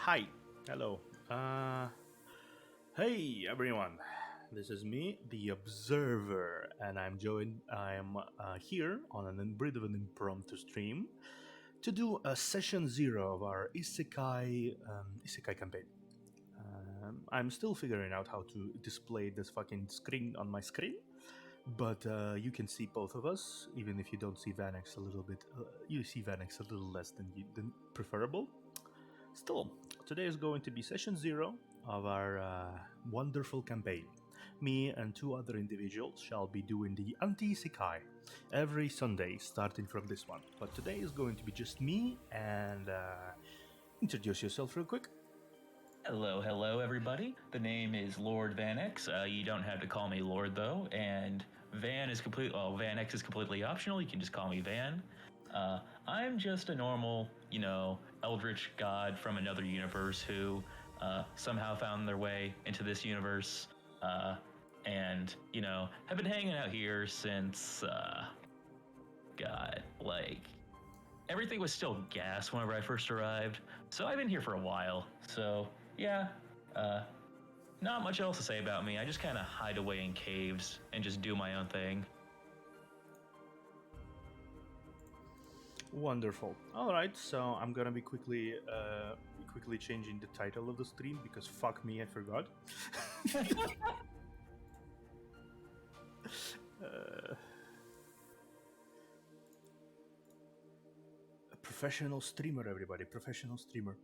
Hi, hello. Hey everyone, this is me, the Observer, and I am here on a bit of an impromptu stream to do a session zero of our Isekai campaign. I'm still figuring out how to display this fucking screen on my screen, but you can see both of us, even if you don't see Vanex a little bit. You see Vanex a little less than preferable. Still, today is going to be session zero of our wonderful campaign. Me and two other individuals shall be doing the anti-isekai every Sunday, starting from this one. But today is going to be just me, and introduce yourself real quick. Hello, everybody. The name is Lord Vanex. You don't have to call me Lord though, and Vanex is completely optional. You can just call me Van. I'm just a normal, eldritch god from another universe who somehow found their way into this universe, and have been hanging out here since God, like everything was still gas whenever I first arrived. So I've been here for a while. So yeah, uh, not much else to say about me. I just kind of hide away in caves and just do my own thing. Wonderful. All right, so I'm gonna be quickly changing the title of the stream because fuck me, I forgot. A professional streamer, everybody, professional streamer.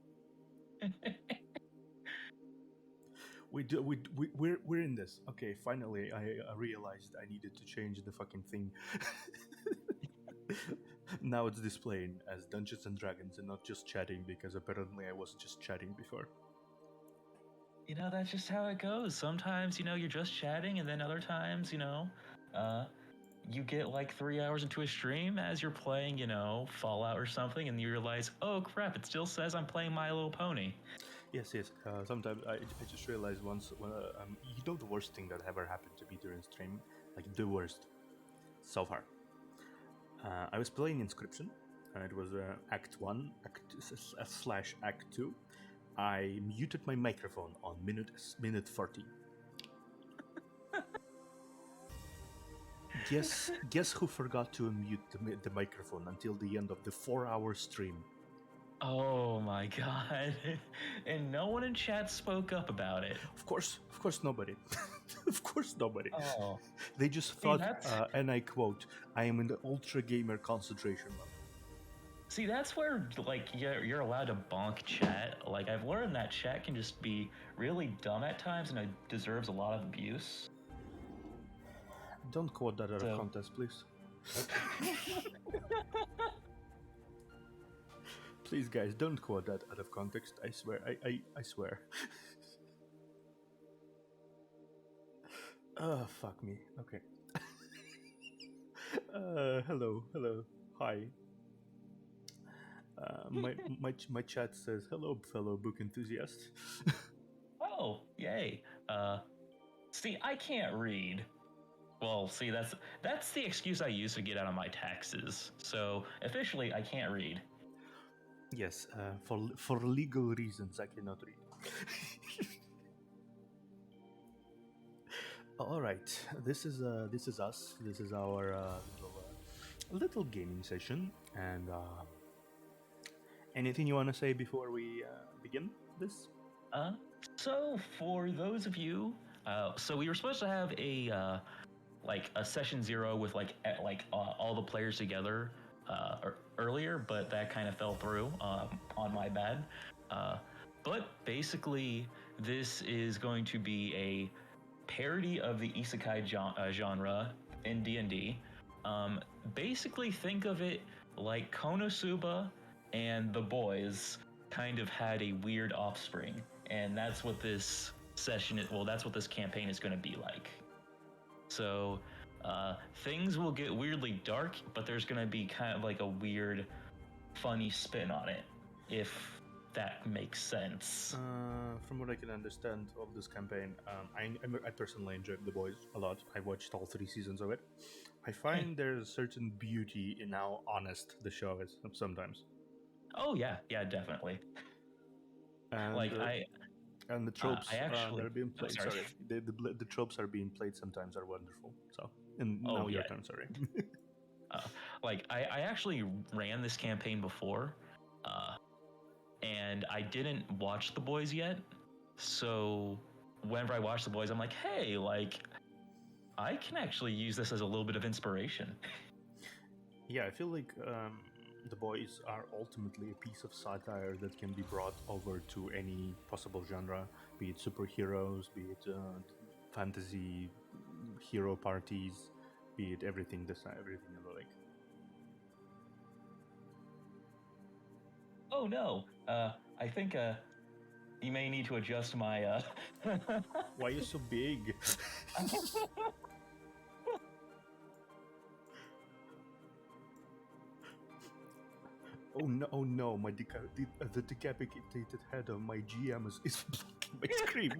We're in this. Okay, finally, I realized I needed to change the fucking thing. Now it's displaying as Dungeons and Dragons and not just chatting because apparently I was just chatting before. That's just how it goes. Sometimes, you're just chatting, and then other times, you get like 3 hours into a stream as you're playing, Fallout or something, and you realize, oh crap, it still says I'm playing My Little Pony. Yes. Sometimes I just realized once, the worst thing that ever happened to me during stream, like the worst, so far. I was playing Inscription, and it was Act 1, Act 2. I muted my microphone on minute 40. Guess who forgot to unmute the microphone until the end of the 4-hour stream? Oh my god. And no one in chat spoke up about it. Of course nobody. Of course nobody. Oh. They just thought, and I quote, I am in the ultra gamer concentration mode. See, that's where, like, you're allowed to bonk chat. Like, I've learned that chat can just be really dumb at times and it deserves a lot of abuse. Don't quote that out of context, please. Please, guys, don't quote that out of context. I swear. I swear. Fuck me. Okay. Hello. Hi. My chat says hello, fellow book enthusiast. Oh, yay. See, I can't read. Well, see, that's the excuse I use to get out of my taxes. So officially, I can't read. Yes, for legal reasons, I cannot read. All right, this is us. This is our little gaming session. And anything you want to say before we begin this? So for those of you, so we were supposed to have a session zero with all the players together earlier, but that kind of fell through on my bad. But basically, this is going to be a parody of the isekai genre in D&D. Basically, think of it like Konosuba and the boys kind of had a weird offspring, and that's what this session is. Well, that's what this campaign is going to be like. So things will get weirdly dark, but there's going to be kind of like a weird, funny spin on it, if that makes sense. From what I can understand of this campaign, I personally enjoyed The Boys a lot. I watched all 3 seasons of it. I find there's a certain beauty in how honest the show is sometimes. Oh, yeah, definitely. and Like and the I tropes that actually. are being Oh, played. sorry. Sorry, the tropes are being played sometimes are wonderful. So, and Oh now your yeah. turn. Sorry. Like I actually ran this campaign before, uh, and I didn't watch The Boys yet. So whenever I watch The Boys, I'm like, hey, like I can actually use this as a little bit of inspiration. Yeah, I feel like the boys are ultimately a piece of satire that can be brought over to any possible genre, be it superheroes, be it fantasy hero parties, be it everything. This everything and the like. Oh no, I think you may need to adjust my. Why are you so big? Oh no! Oh no! The decapitated head of my GM is blocking my screen.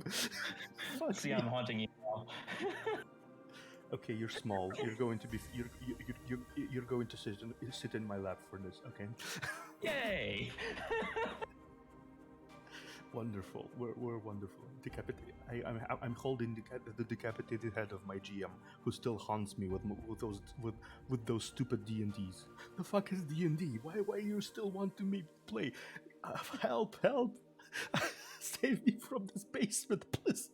Fuck See, me. I'm haunting you now. Okay, you're small. You're going to be. You're going to sit in my lap for this. Okay. Yay! Wonderful. We're wonderful. I'm holding the decapitated head of my GM, who still haunts me with those stupid D&Ds. The fuck is D&D? Why you still want to me play? Help! Help! Save me from this basement, please.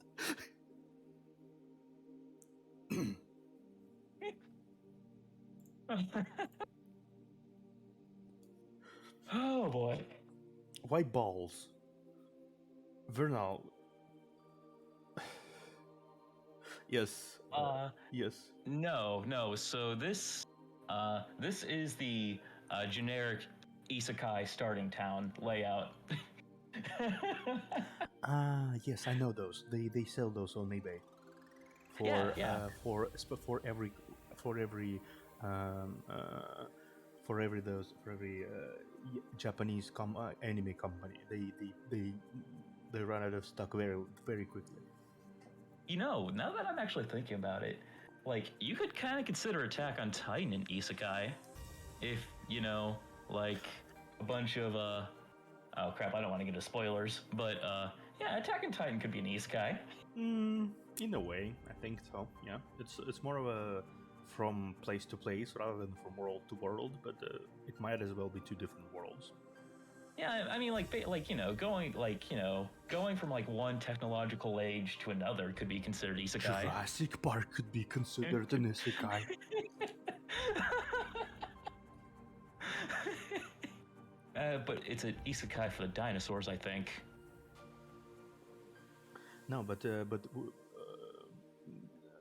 Oh boy. Why balls? Vernal. Yes. Yes. No. So this is the generic isekai starting town layout. Ah, yes, I know those. They sell those on eBay Yeah, yeah. for every for every um, uh, for every Japanese anime company. They run out of stock very quickly. You know, now that I'm actually thinking about it, like you could kind of consider Attack on Titan an isekai, if you know, like a bunch of oh crap, I don't want to get into spoilers, but yeah, Attack on Titan could be an isekai. In a way, I think so. Yeah, it's more of a from place to place rather than from world to world, but it might as well be two different worlds. Yeah, I mean, like you know, going from like one technological age to another could be considered isekai. Jurassic Park could be considered an isekai. But it's an isekai for the dinosaurs, I think. No,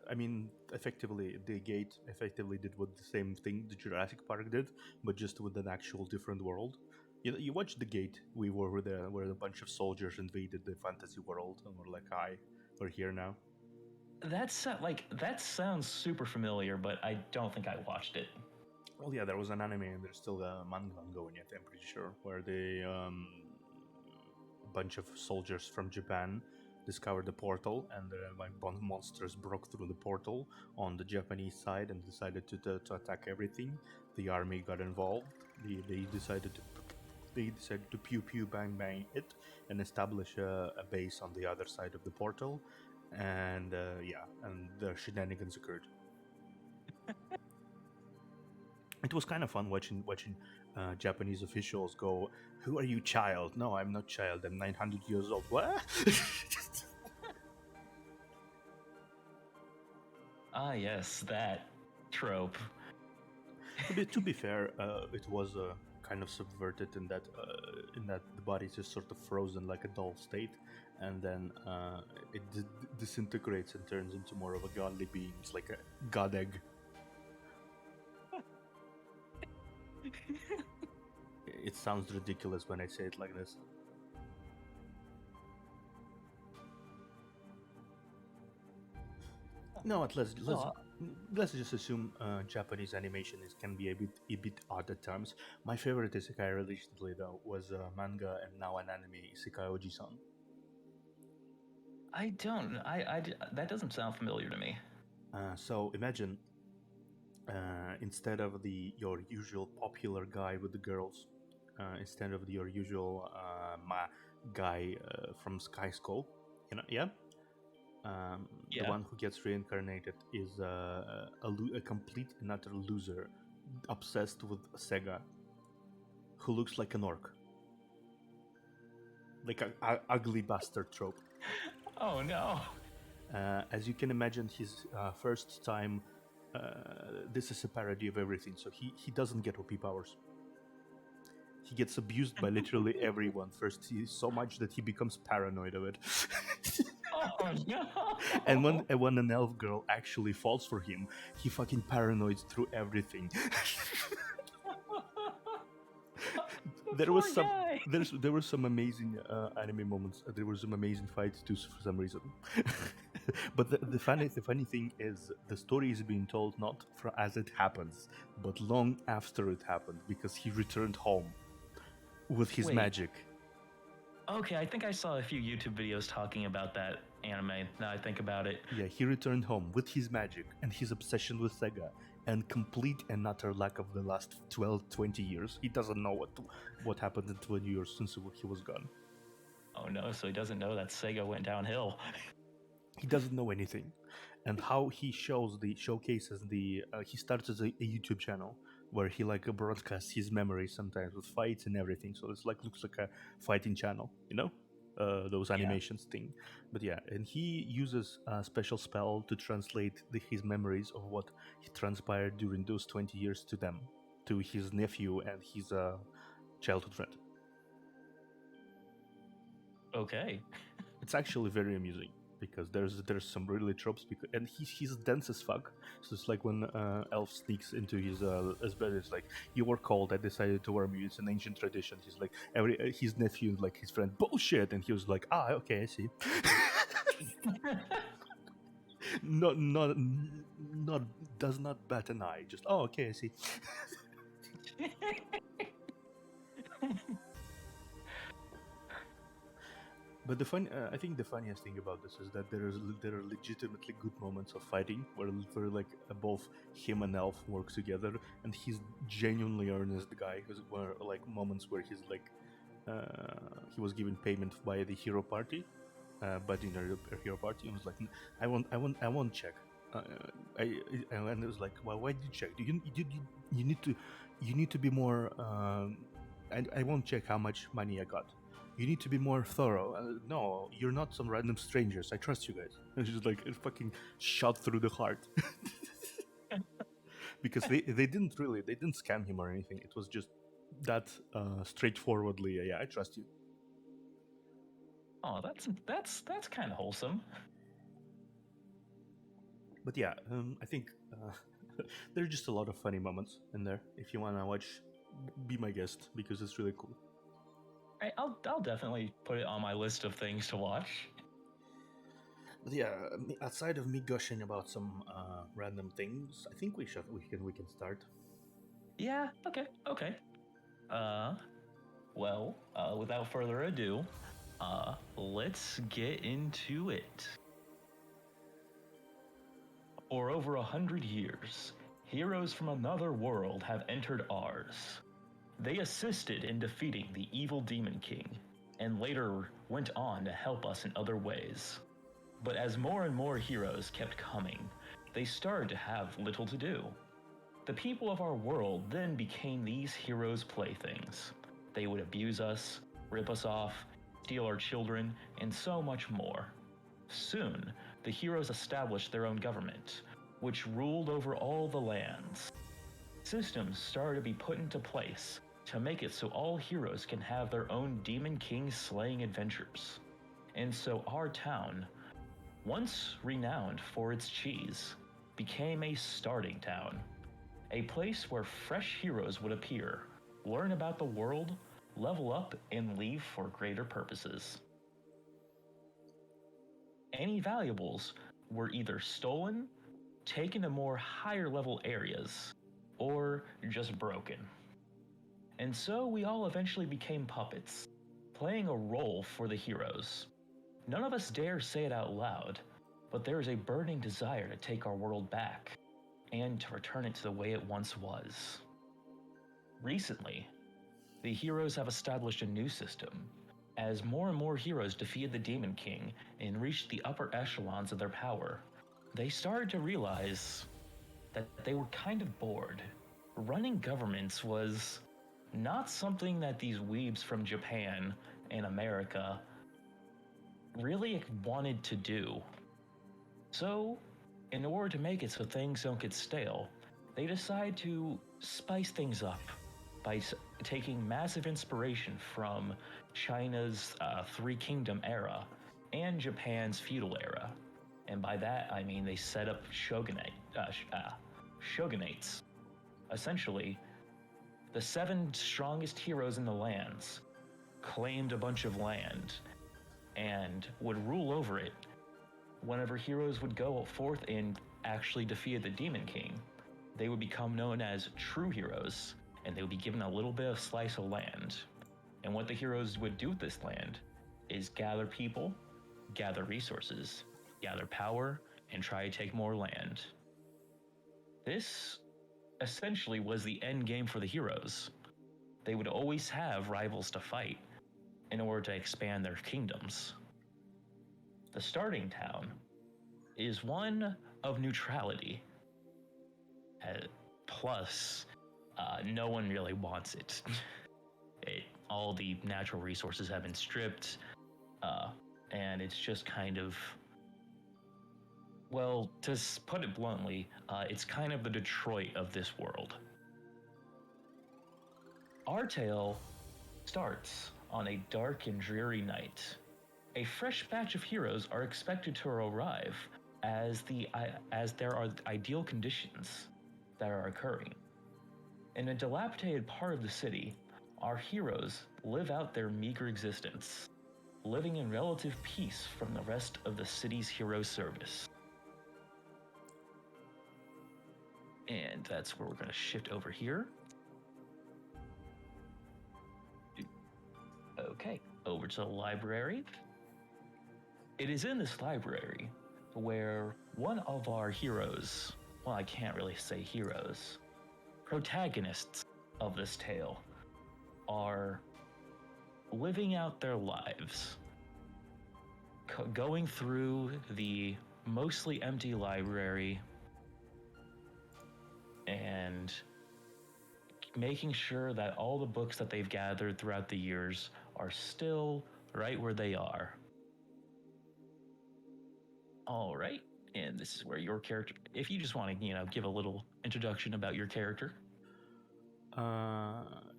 I mean, effectively, the Gate effectively did what the same thing the Jurassic Park did, but just with an actual different world. You watched the Gate. We were there, where a bunch of soldiers invaded the fantasy world, and we're like, "Hi, we're here now." That's like that sounds super familiar, but I don't think I watched it. Well, yeah, there was an anime, and there's still a manga ongoing yet. I'm pretty sure, where a bunch of soldiers from Japan discovered the portal, and like monsters broke through the portal on the Japanese side and decided to attack everything. The army got involved. They decided to pew pew bang bang it and establish a base on the other side of the portal, and yeah, and the shenanigans occurred. It was kind of fun watching Japanese officials go, "Who are you, child?" No, I'm not child. I'm 900 years old. What? Ah, yes, that trope. To be fair, it was kind of subverted in that the body is just sort of frozen like a doll state, and then it disintegrates and turns into more of a godly being. It's like a god egg. It sounds ridiculous when I say it like this. No, So, let's just assume Japanese animation can be a bit odd at times. My favorite isekai recently though was manga and now an anime, Isekai Oji-san. I don't. That doesn't sound familiar to me. So imagine instead of your usual popular guy with the girls, instead of your usual guy from Sky Skull. Yeah. The Yeah. one who gets reincarnated is a complete and utter loser, obsessed with Sega, who looks like an orc, like a ugly bastard trope. Oh no. As you can imagine, his first time, this is a parody of everything, so he doesn't get OP powers. He gets abused by literally everyone first, so much that he becomes paranoid of it. Oh no. And when an elf girl actually falls for him, he fucking paranoids through everything. There was some guy. there were some amazing anime moments. There were some amazing fights too for some reason. But the funny thing is the story is being told not as it happens, but long after it happened, because he returned home with his Wait. magic. Okay, I think I saw a few YouTube videos talking about that anime. Now I think about it. Yeah, he returned home with his magic and his obsession with Sega and complete and utter lack of the last 12, 20 years. He doesn't know what happened in 20 years since he was gone. Oh no, so he doesn't know that Sega went downhill. He doesn't know anything. And how he showcases he starts as a YouTube channel where he like broadcasts his memories sometimes with fights and everything. So it's like looks like a fighting channel, those animations thing. But yeah, and he uses a special spell to translate his memories of what he transpired during those 20 years to his nephew and his childhood friend. Okay. It's actually very amusing because there's some really tropes, and he's dense as fuck. So it's like when elf sneaks into his bed, it's like, you were cold, I decided to warm you, it's an ancient tradition. He's like his nephew, like his friend, bullshit, and he was like, okay, I see. not does not bat an eye, just okay, I see. But I think the funniest thing about this is that there are legitimately good moments of fighting where like both him and Elf work together, and he's genuinely earnest guy. Where like moments where he's like, he was given payment by the hero party, but in a hero party, and was like, I won't check. And it was like, well, why did you check? You need to be more. I won't check how much money I got. You need to be more thorough. No, you're not some random strangers. I trust you guys. It's just like it fucking shot through the heart. Because they didn't scam him or anything. It was just that straightforwardly. Yeah, I trust you. Oh, that's kind of wholesome. But yeah, I think there are just a lot of funny moments in there. If you wanna watch, be my guest because it's really cool. I'll definitely put it on my list of things to watch. But yeah, outside of me gushing about some random things, I think we can start. Yeah. Okay. Well, without further ado, let's get into it. For over 100 years, heroes from another world have entered ours. They assisted in defeating the evil Demon King, and later went on to help us in other ways. But as more and more heroes kept coming, they started to have little to do. The people of our world then became these heroes' playthings. They would abuse us, rip us off, steal our children, and so much more. Soon, the heroes established their own government, which ruled over all the lands. Systems started to be put into place to make it so all heroes can have their own Demon King slaying adventures. And so our town, once renowned for its cheese, became a starting town. A place where fresh heroes would appear, learn about the world, level up, and leave for greater purposes. Any valuables were either stolen, taken to more higher level areas, or just broken. And so we all eventually became puppets, playing a role for the heroes. None of us dare say it out loud, but there is a burning desire to take our world back, and to return it to the way it once was. Recently, the heroes have established a new system, As more and more heroes defeated the Demon King and reached the upper echelons of their power, they started to realize that they were kind of bored. Running governments was not something that these weebs from Japan and America really wanted to do. So, in order to make it so things don't get stale, they decide to spice things up by taking massive inspiration from China's Three Kingdom era and Japan's feudal era. And by that, I mean they set up shogunates. Essentially, the 7 strongest heroes in the lands claimed a bunch of land and would rule over it. Whenever heroes would go forth and actually defeat the Demon King, they would become known as true heroes, and they would be given a little bit of slice of land. And what the heroes would do with this land is gather people, gather resources, gather power, and try to take more land. This essentially was the end game for the heroes. They would always have rivals to fight in order to expand their kingdoms. The starting town is one of neutrality. Plus, no one really wants it. All the natural resources have been stripped, and it's just kind of, well, to put it bluntly, it's kind of the Detroit of this world. Our tale starts on a dark and dreary night. A fresh batch of heroes are expected to arrive as there are ideal conditions that are occurring. In a dilapidated part of the city, our heroes live out their meager existence, living in relative peace from the rest of the city's hero service. And that's where we're going to shift over here. Okay, over to the library. It is in this library where one of our heroes, well, I can't really say heroes, protagonists of this tale are living out their lives, going through the mostly empty library and making sure that all the books that they've gathered throughout the years are still right where they are. All right, and this is where your character, if you just want to, give a little introduction about your character.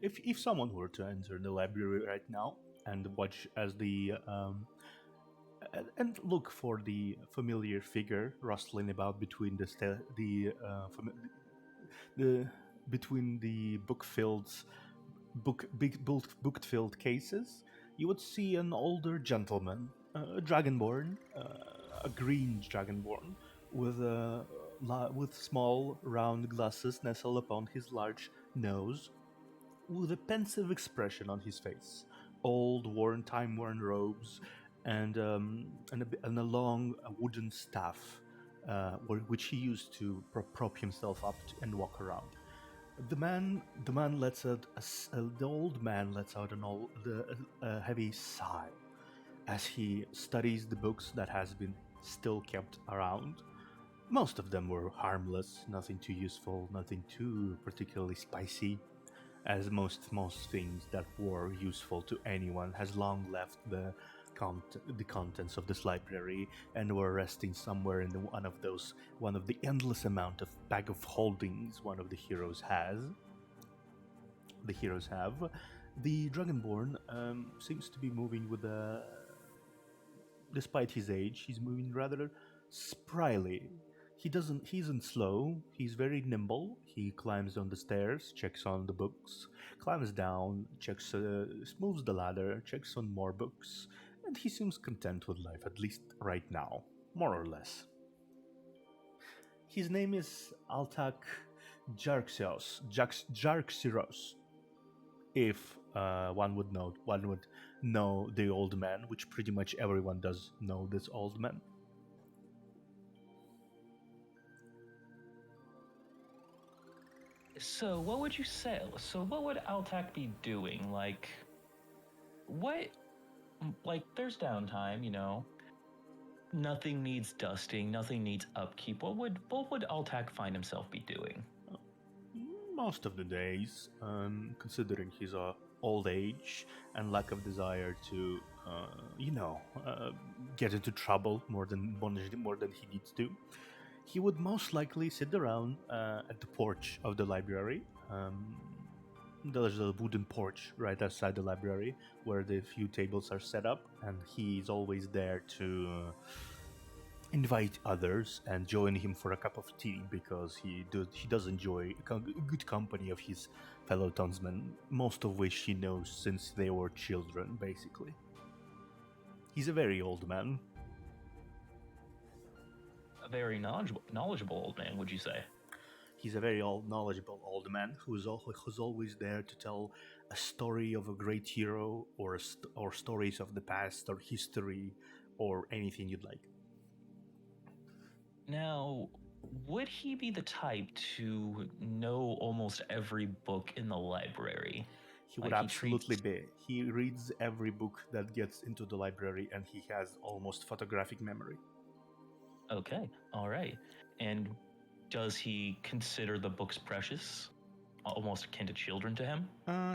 If someone were to enter the library right now and watch as and look for the familiar figure rustling about between between the book filled cases, you would see an older gentleman, a dragonborn, a green dragonborn, with small round glasses nestled upon his large nose, with a pensive expression on his face, old, time-worn robes, and a long wooden staff, which he used to prop himself up and walk around. The old man lets out a heavy sigh as he studies the books that has been still kept around. Most of them were harmless, nothing too useful, nothing too particularly spicy, as most things that were useful to anyone has long left the contents of this library and were resting somewhere in one of the endless amount of bag of holdings one of the heroes have. The Dragonborn seems to be moving despite his age, he's moving rather spryly. He isn't slow, he's very nimble. He climbs down the stairs, checks on the books, climbs down, moves the ladder, checks on more books, and he seems content with life, at least right now, more or less. His name is Altak Jarxiros. If one would know the old man, which pretty much everyone does know this old man. So, what would you say? So, what would Altak be doing? Like, what like there's downtime, you know. Nothing needs dusting, nothing needs upkeep. What would Altak find himself be doing? Most of the days, considering his old age and lack of desire to, you know, get into trouble more than he needs to, he would most likely sit around at the porch of the library. There's a wooden porch right outside the library where the few tables are set up, and he's always there to invite others and join him for a cup of tea because he does enjoy good company of his fellow townsmen, most of which he knows since they were children, basically. He's a very old man. A very knowledgeable old man, would you say? He's a very knowledgeable old man who's always there to tell a story of a great hero or stories of the past or history or anything you'd like. Now, would he be the type to know almost every book in the library? He would Like he absolutely treats. be. He reads every book that gets into the library and he has almost photographic memory. Okay, all right. And does he consider the books precious? Almost akin to children to him?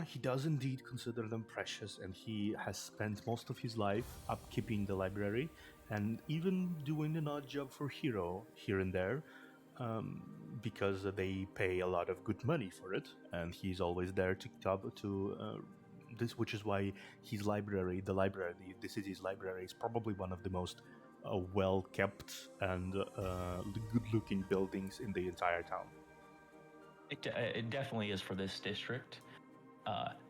He does indeed consider them precious, and he has spent most of his life upkeeping the library and even doing an odd job for Hero here and there, because they pay a lot of good money for it, and he's always there to talk to. This, which is why his library, the city's library, is probably one of the most well kept and good looking buildings in the entire town. It definitely is for this district.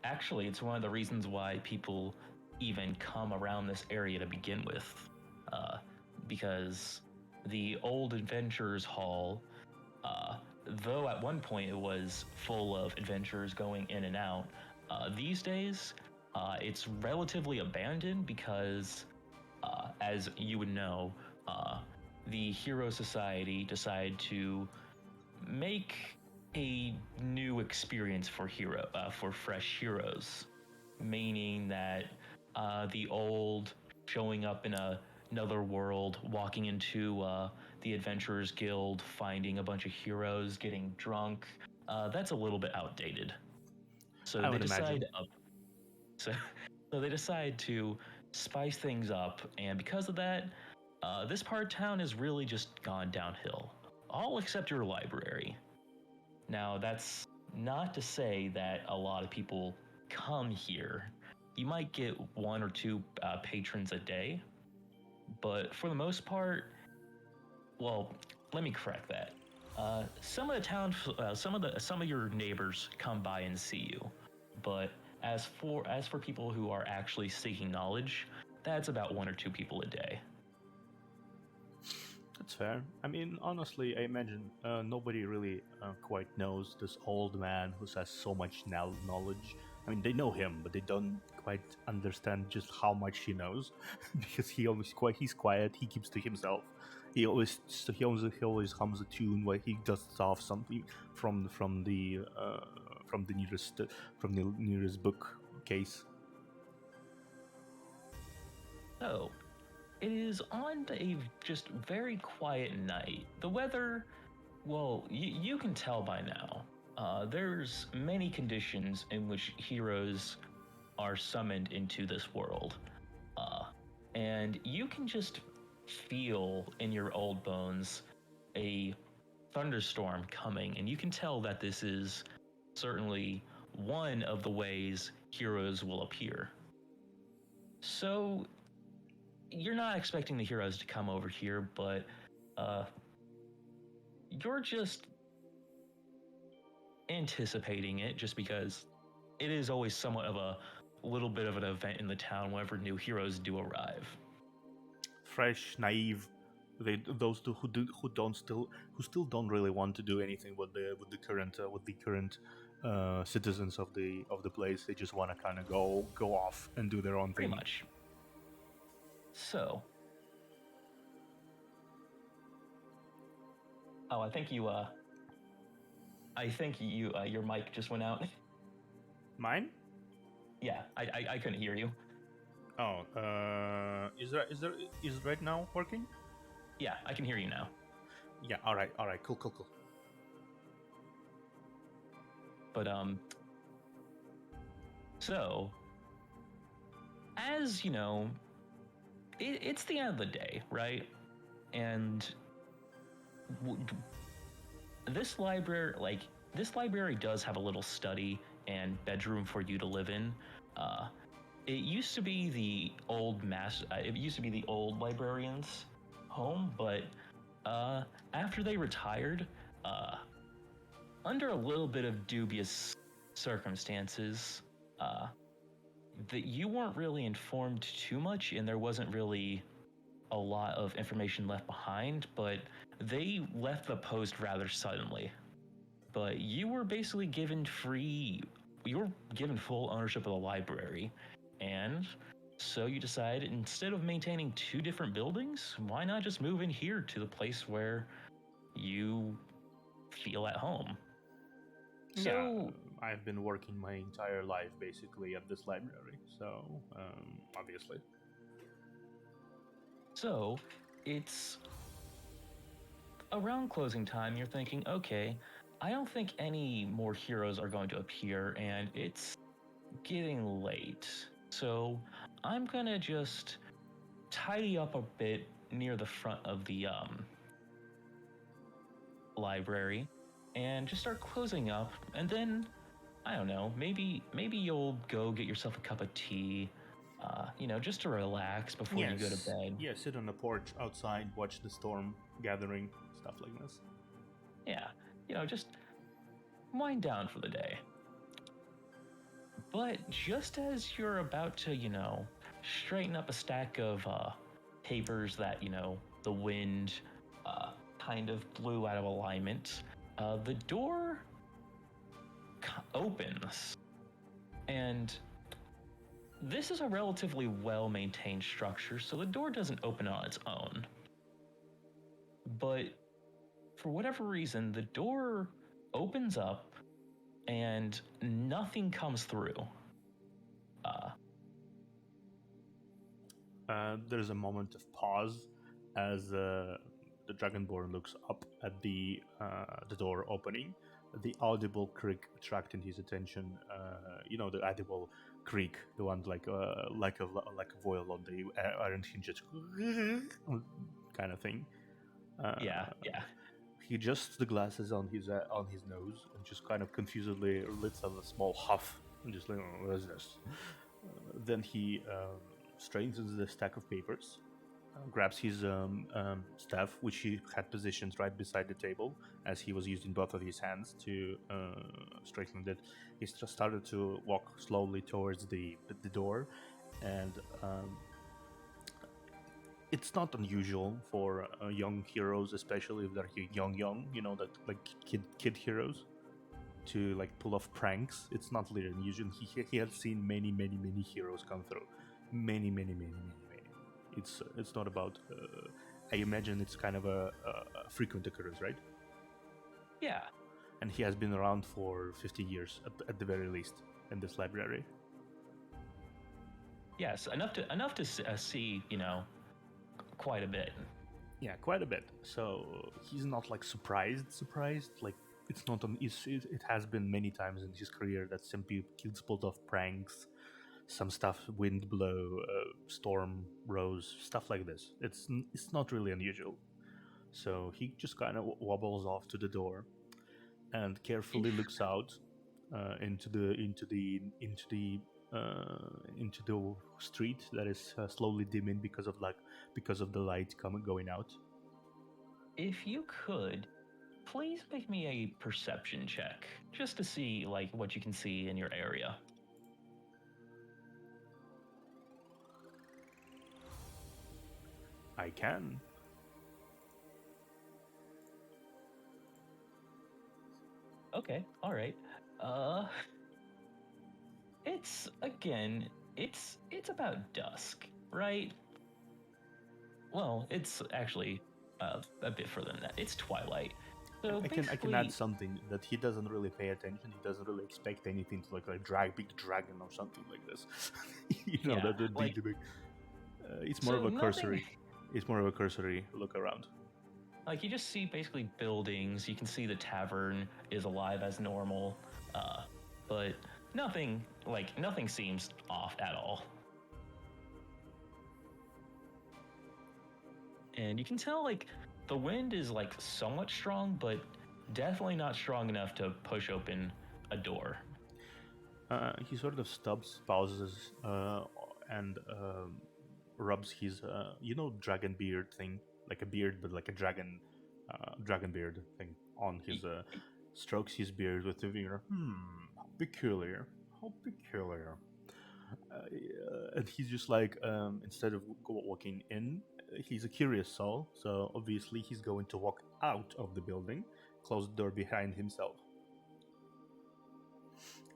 Actually, it's one of the reasons why people even come around this area to begin with. Uh, because the old Adventurers Hall, uh, though at one point it was full of adventurers going in and out, these days it's relatively abandoned because, as you would know, uh, the Hero Society decided to make a new experience for fresh heroes, meaning that the old showing up in another world, walking into the Adventurers Guild, finding a bunch of heroes, getting drunk, that's a little bit outdated. So I they would imagine. decide up. So, so they decide to spice things up, and because of that, this part of town has really just gone downhill. All except your library. Now, that's not to say that a lot of people come here. You might get one or two patrons a day, but for the most part, well, let me correct that. Some of the town, some of your neighbors come by and see you, but as for people who are actually seeking knowledge, that's about one or two people a day. That's fair. I mean, honestly, I imagine nobody really quite knows this old man who has so much knowledge. I mean, they know him, but they don't quite understand just how much he knows, because he's quiet. He keeps to himself. He always hums a tune while he dusts off something from the nearest book case. So, it is on a just very quiet night. The weather, well, you can tell by now. There's many conditions in which heroes are summoned into this world. Uh, and you can just feel in your old bones a thunderstorm coming, and you can tell that this is certainly one of the ways heroes will appear. So you're not expecting the heroes to come over here, but uh, you're just anticipating it just because it is always somewhat of a little bit of an event in the town whenever new heroes do arrive. Fresh, naive. Those who still don't really want to do anything with the current citizens of the place. They just want to kind of go off and do their own Pretty thing. much. So, oh, your mic just went out. Mine? Yeah, I couldn't hear you. Oh, is right now working? Yeah, I can hear you now. Yeah. All right. Cool. Cool. Cool. But so as you know, it's the end of the day, right? And w- this library, this library does have a little study and bedroom for you to live in. Uh, it used to be the it used to be the old librarian's home, but uh, after they retired, uh, under a little bit of dubious circumstances, uh, that you weren't really informed too much, and there wasn't really a lot of information left behind, but they left the post rather suddenly. But you were basically you were given full ownership of the library. And so you decided instead of maintaining two different buildings, why not just move in here to the place where you feel at home? Yeah, So, I've been working my entire life basically at this library, so obviously. so it's around closing time, you're thinking, okay, I don't think any more heroes are going to appear, and it's getting late. So I'm gonna just tidy up a bit near the front of the library and just start closing up. And then, I don't know, maybe you'll go get yourself a cup of tea, just to relax before you go to Yes, bed. yeah, sit on the porch outside, watch the storm gathering, stuff like this. Yeah, just wind down for the day. But just as you're about to, straighten up a stack of papers that, the wind kind of blew out of alignment, the door opens. And this is a relatively well maintained structure, so the door doesn't open on its own. But for whatever reason, the door opens up and nothing comes through. Uh, There's a moment of pause as the Dragonborn looks up at the door opening. The audible creak attracting his attention. The audible creak, the one like a voil on the iron hinges, kind of thing. yeah, Uh, yeah. he adjusts the glasses on his nose and just kind of confusedly lets out a small huff and just like, oh, what is this? Then he straightens the stack of papers, grabs his staff, which he had positioned right beside the table, as he was using both of his hands to straighten it. He just started to walk slowly towards the door, and it's not unusual for young heroes, especially if they're young, that like kid heroes, to like pull off pranks. It's not really unusual. He had seen many heroes come through, many. It's not about. I imagine it's kind of a frequent occurrence, right? Yeah. And he has been around for 50 years at the very least in this library. Yes, enough to see, quite a bit. Yeah, quite a bit. So he's not like surprised. Like it's not on. It has been many times in his career that some kids pulled off pranks, some stuff, wind blow, storm rose, stuff like this. It's not really unusual. So he just kind of wobbles off to the door and carefully If looks out into the street that is slowly dimming because of the light coming going out. if you could, please make me a perception check just to see like what you can see in your area. I can. Okay, all right. Uh it's again, it's about dusk, right? Well, it's actually a bit further than that. It's twilight. So I can add basically, something that he doesn't really pay attention. He doesn't really expect anything to like drag big dragon or something like this. yeah, that would be like the big. It's more of so a nothing. cursory. It's more of a cursory look around. Like you just see basically buildings. You can see the tavern is alive as normal, uh, but nothing seems off at all. And you can tell like the wind is like somewhat strong, but definitely not strong enough to push open a door. He sort of stops, pauses, and rubs his, dragon beard thing, like a beard, but like a dragon beard thing on his, strokes his beard with the finger. How peculiar. How peculiar. And he's just like, instead of walking in, he's a curious soul, so obviously he's going to walk out of the building, close the door behind himself,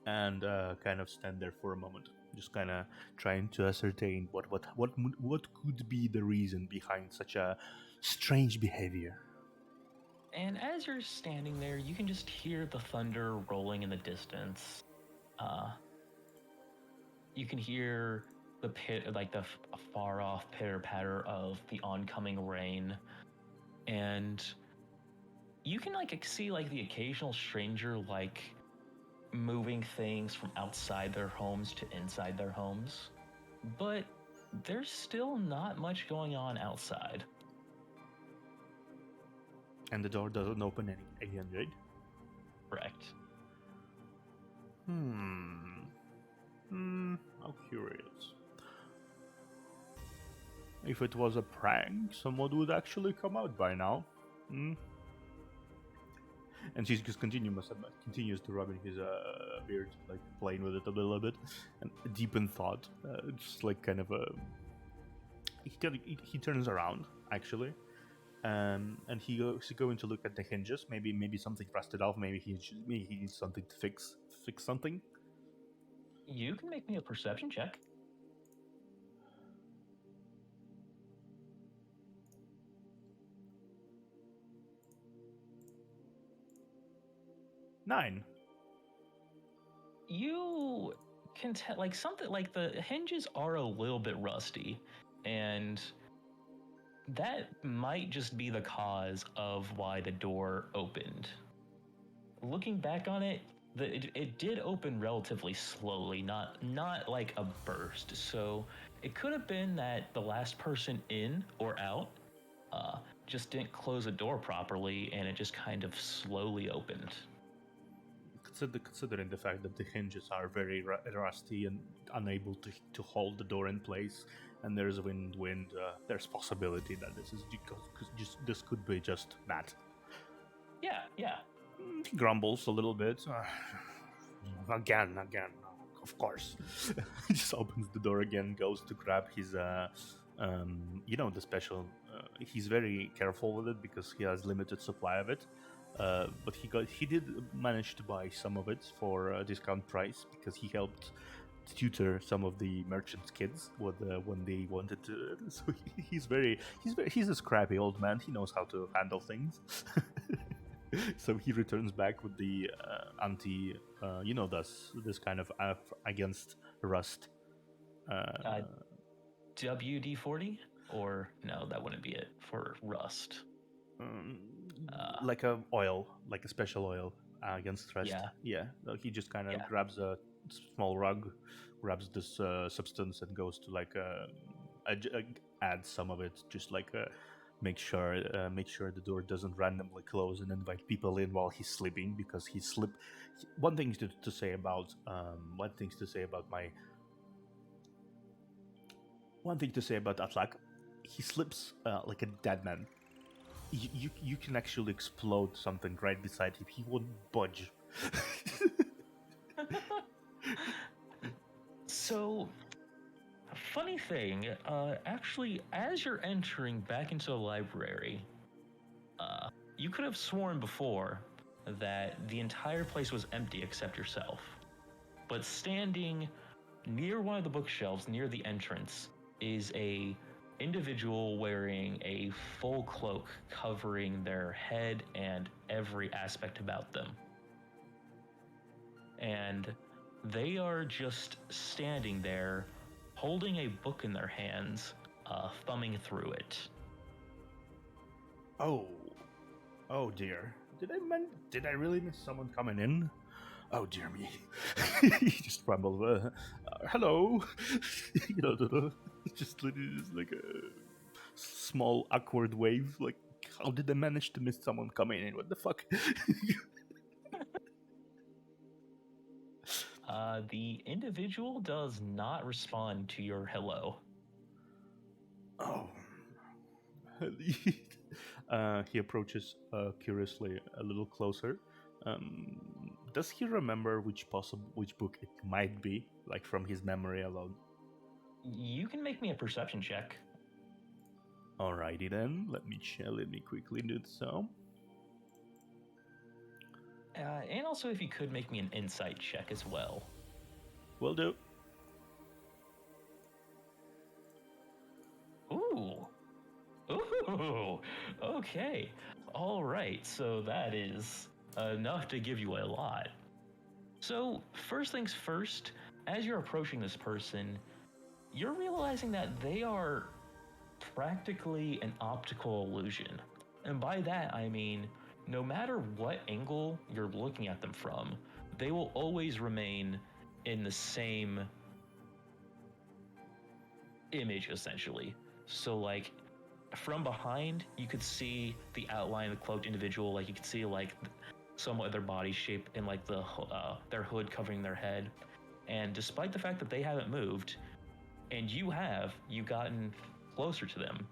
and kind of stand there for a moment, just kind of trying to ascertain what could be the reason behind such a strange behavior. And as you're standing there, you can just hear the thunder rolling in the distance. Uh, you can hear the pit, like the far off pitter patter of the oncoming rain, and you can like see like the occasional stranger like moving things from outside their homes to inside their homes, but there's still not much going on outside. And the door doesn't open again, right? Correct. How curious. If it was a prank, someone would actually come out by now. Hmm. And she just continues to rubbing his beard, like playing with it a little bit, and deep in thought. Just like kind of a. He turns around actually, and he's going to look at the hinges. Maybe something rusted off. Maybe he needs something to fix something. You can make me a perception check. 9. You can tell, like, something like the hinges are a little bit rusty, and that might just be the cause of why the door opened. Looking back on it, it did open relatively slowly, not like a burst. So it could have been that the last person in or out just didn't close the door properly, and it just kind of slowly opened. Considering the fact that the hinges are very rusty and unable to hold the door in place, and there's wind, there's possibility that this could be just that. Yeah, yeah. He grumbles a little bit. Again, of course. He just opens the door again, goes to grab his, the special. He's very careful with it because he has limited supply of it. But he did manage to buy some of it for a discount price because he helped tutor some of the merchants' kids when they wanted to. So he's a scrappy old man. He knows how to handle things. So he returns back with the anti, this kind of against rust. WD-40? Or no, that wouldn't be it for rust. Um, like a special oil against rust. Yeah. Yeah. He just kind of Yeah. grabs a small rug, grabs this substance, and goes to add some of it, just like make sure the door doesn't randomly close and invite people in while he's sleeping because he slip. One thing to say about Atlak, he slips like a dead man. You can actually explode something right beside him. He won't budge. So, funny thing, actually, as you're entering back into the library, you could have sworn before that the entire place was empty except yourself. But standing near one of the bookshelves near the entrance is a individual wearing a full cloak covering their head and every aspect about them. And they are just standing there holding a book in their hands, thumbing through it. Oh, oh dear. Did I really miss someone coming in? Oh dear me. He just rumbled. Hello. Just like a small awkward wave. Like, how did I manage to miss someone coming in? What the fuck? The individual does not respond to your hello. Oh. He approaches curiously a little closer. Does he remember which book it might be, like from his memory alone? You can make me a perception check. Alrighty then, let me quickly do so. And also, if you could make me an insight check as well. Will do. Ooh. Ooh. Okay. All right. So that is enough to give you a lot. So, first things first, as you're approaching this person, you're realizing that they are practically an optical illusion. And by that, I mean, no matter what angle you're looking at them from, they will always remain in the same image, essentially. So, like, from behind, you could see the outline of the cloaked individual. Like, you could see, like, somewhat of their body shape and, like, their hood covering their head. And despite the fact that they haven't moved, and you've gotten closer to them,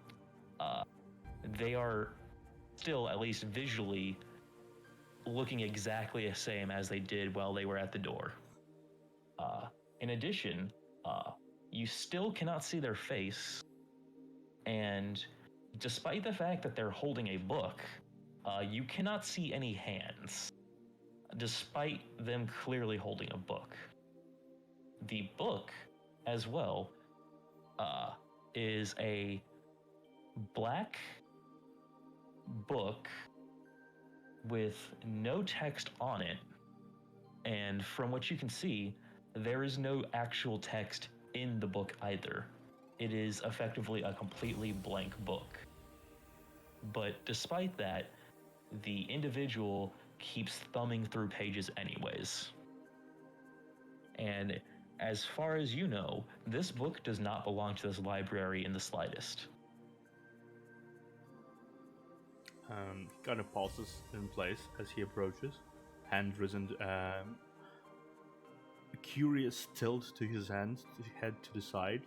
they are still, at least visually, looking exactly the same as they did while they were at the door. In addition, you still cannot see their face, and despite the fact that they're holding a book, you cannot see any hands, despite them clearly holding a book. The book, as well, is a black book with no text on it, and from what you can see, there is no actual text in the book either. It is effectively a completely blank book. But despite that, the individual keeps thumbing through pages anyways. And as far as you know, this book does not belong to this library in the slightest. He kind of pauses in place as he approaches, hand risen, a curious tilt to his hands, head to the side,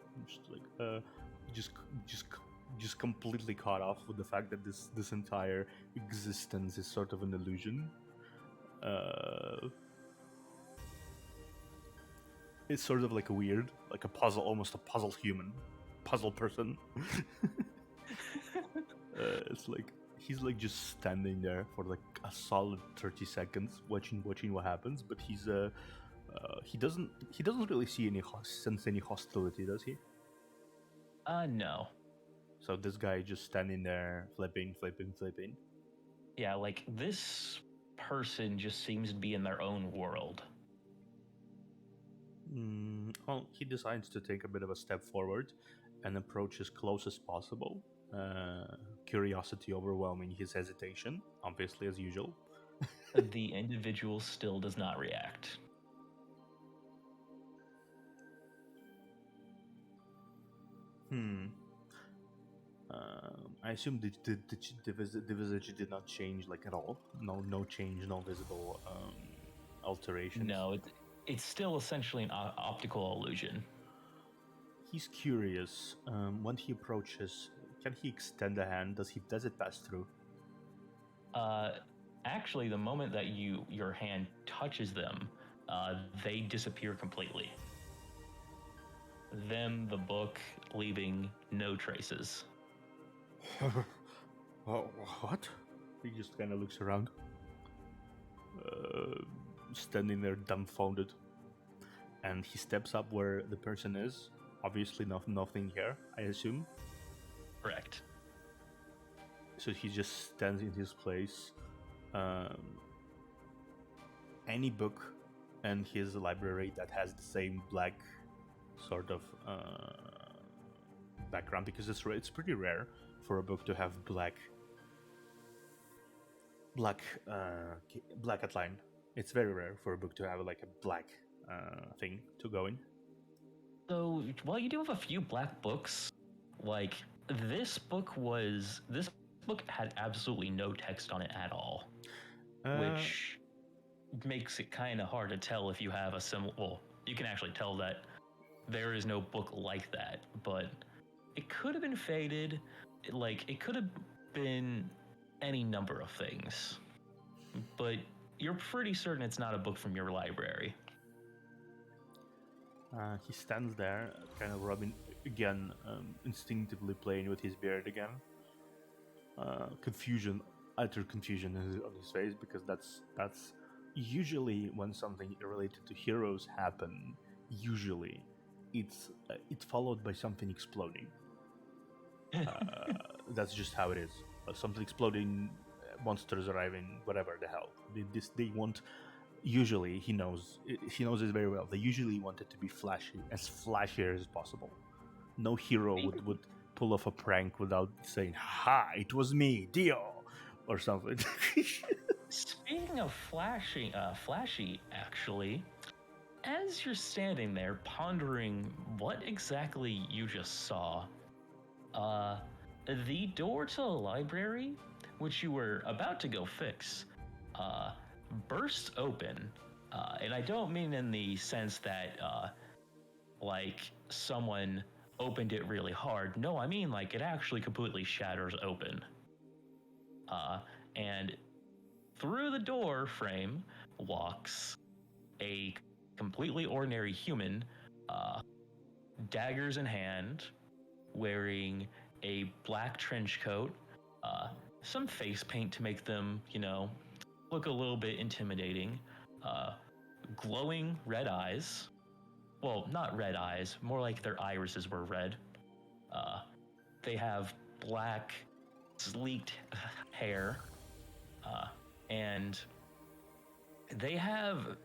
just completely caught off with the fact that this entire existence is sort of an illusion. It's sort of like a weird, like a puzzle, almost a puzzle person. It's like he's like just standing there for like a solid 30 seconds, watching what happens. But he doesn't really see sense any hostility, does he? No. So this guy just standing there, flipping. Yeah, like this person just seems to be in their own world. Well, he decides to take a bit of a step forward and approach as close as possible. Curiosity overwhelming his hesitation, obviously, as usual. The individual still does not react. I assume the visage did not change like at all. No change, no visible alterations. No, it's still essentially an optical illusion. He's curious. When he approaches, can he extend a hand? Does it pass through? Actually, the moment that your hand touches them, they disappear completely. Them, the book, leaving no traces. What? He just kind of looks around, standing there dumbfounded, and he steps up where the person is. Obviously, nothing here, I assume. Correct. So he just stands in his place. Um, any book in his library that has the same black sort of background, because it's pretty rare for a book to have black black outline. It's very rare for a book to have like a black thing to go in. So, while you do have a few black books, like this book had absolutely no text on it at all, which makes it kind of hard to tell if you have a similar. Well, you can actually tell that there is no book like that, but it could have been faded. Like it could have been any number of things, but you're pretty certain it's not a book from your library. He stands there, kind of rubbing again, instinctively playing with his beard again. Confusion, utter confusion on his face, because that's usually when something related to heroes happen. Usually, it's followed by something exploding. That's just how it is. Something exploding, monsters arriving, whatever the hell. They want. Usually, he knows it very well. They usually want it to be flashy as possible. No hero would pull off a prank without saying, "Ha! It was me, Dio," or something. Speaking of flashy, actually, as you're standing there pondering what exactly you just saw, the door to the library, which you were about to go fix, burst open. And I don't mean in the sense that, like, someone opened it really hard. No, I mean, like, it actually completely shatters open. And through the door frame walks a completely ordinary human, daggers in hand, wearing a black trench coat, some face paint to make them, look a little bit intimidating, glowing red eyes. Well, not red eyes, more like their irises were red. They have black, sleeked hair, and they have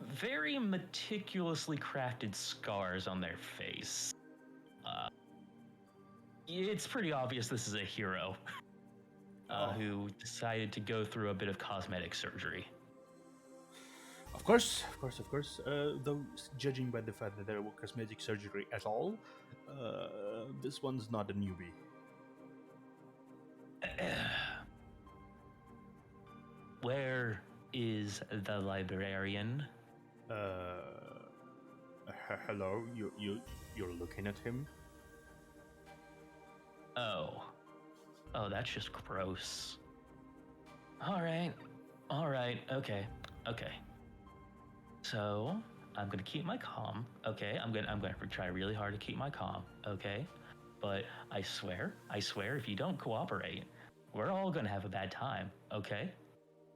very meticulously crafted scars on their face. It's pretty obvious this is a hero who decided to go through a bit of cosmetic surgery. Of course. Though, judging by the fact that there was cosmetic surgery at all, this one's not a newbie. Where is the librarian? Hello, you're looking at him. Oh, that's just gross. All right, okay. So I'm gonna keep my calm. Okay, I'm gonna try really hard to keep my calm. Okay, but I swear, if you don't cooperate, we're all gonna have a bad time. Okay.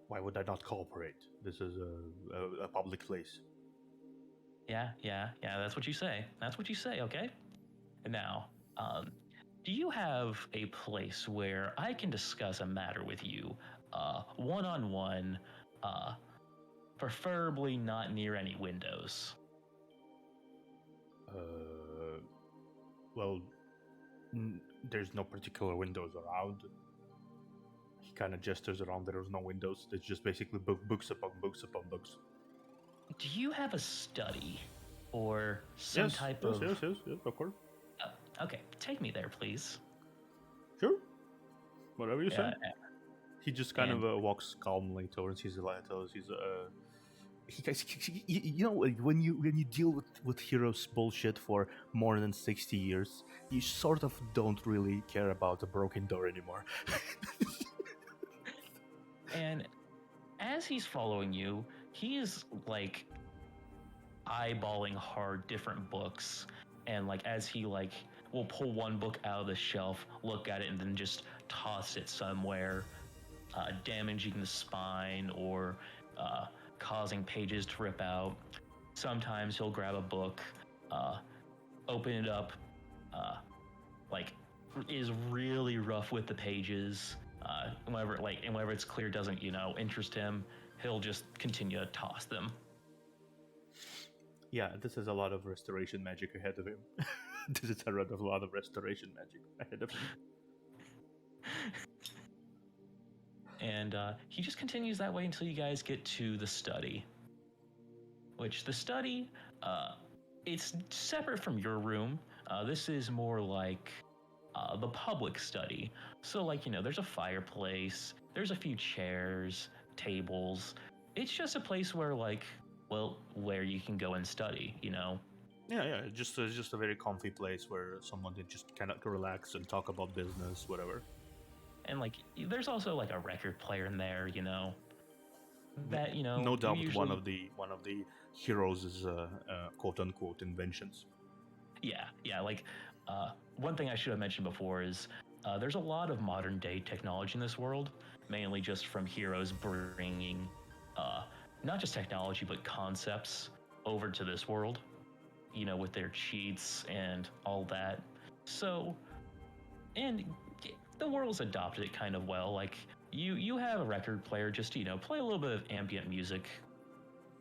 Why would I not cooperate? This is a public place. Yeah. That's what you say. Okay. Now, do you have a place where I can discuss a matter with you, one-on-one, preferably not near any windows? Well, there's no particular windows around. He kind of gestures around. There's no windows. It's just basically books upon books upon books. Do you have a study or some type of... Yes, of course. Okay, take me there, please. Sure. Whatever you say. He just kind of walks calmly towards his letters. When you deal with heroes bullshit for more than 60 years, you sort of don't really care about a broken door anymore. And as he's following you, he's like eyeballing hard different books, and like as he like will pull one book out of the shelf, look at it, and then just toss it somewhere, damaging the spine or causing pages to rip out. Sometimes he'll grab a book, open it up, like is really rough with the pages. Whenever it's clear doesn't interest him, he'll just continue to toss them. Yeah, this is a lot of restoration magic ahead of him. This is a lot of restoration magic ahead of him. And he just continues that way until you guys get to the study. Which the study, it's separate from your room. This is more like the public study. So, there's a fireplace, there's a few chairs, tables. It's just a place where, where you can go and study, Yeah, it's just a very comfy place where someone can just kind of relax and talk about business, whatever. And, there's also, a record player in there, that, No you doubt, usually. one of the heroes' quote unquote inventions. Yeah. One thing I should have mentioned before is there's a lot of modern day technology in this world, mainly just from heroes bringing not just technology but concepts over to this world, with their cheats and all that. So, and the world's adopted it kind of well. Like you have a record player, just play a little bit of ambient music.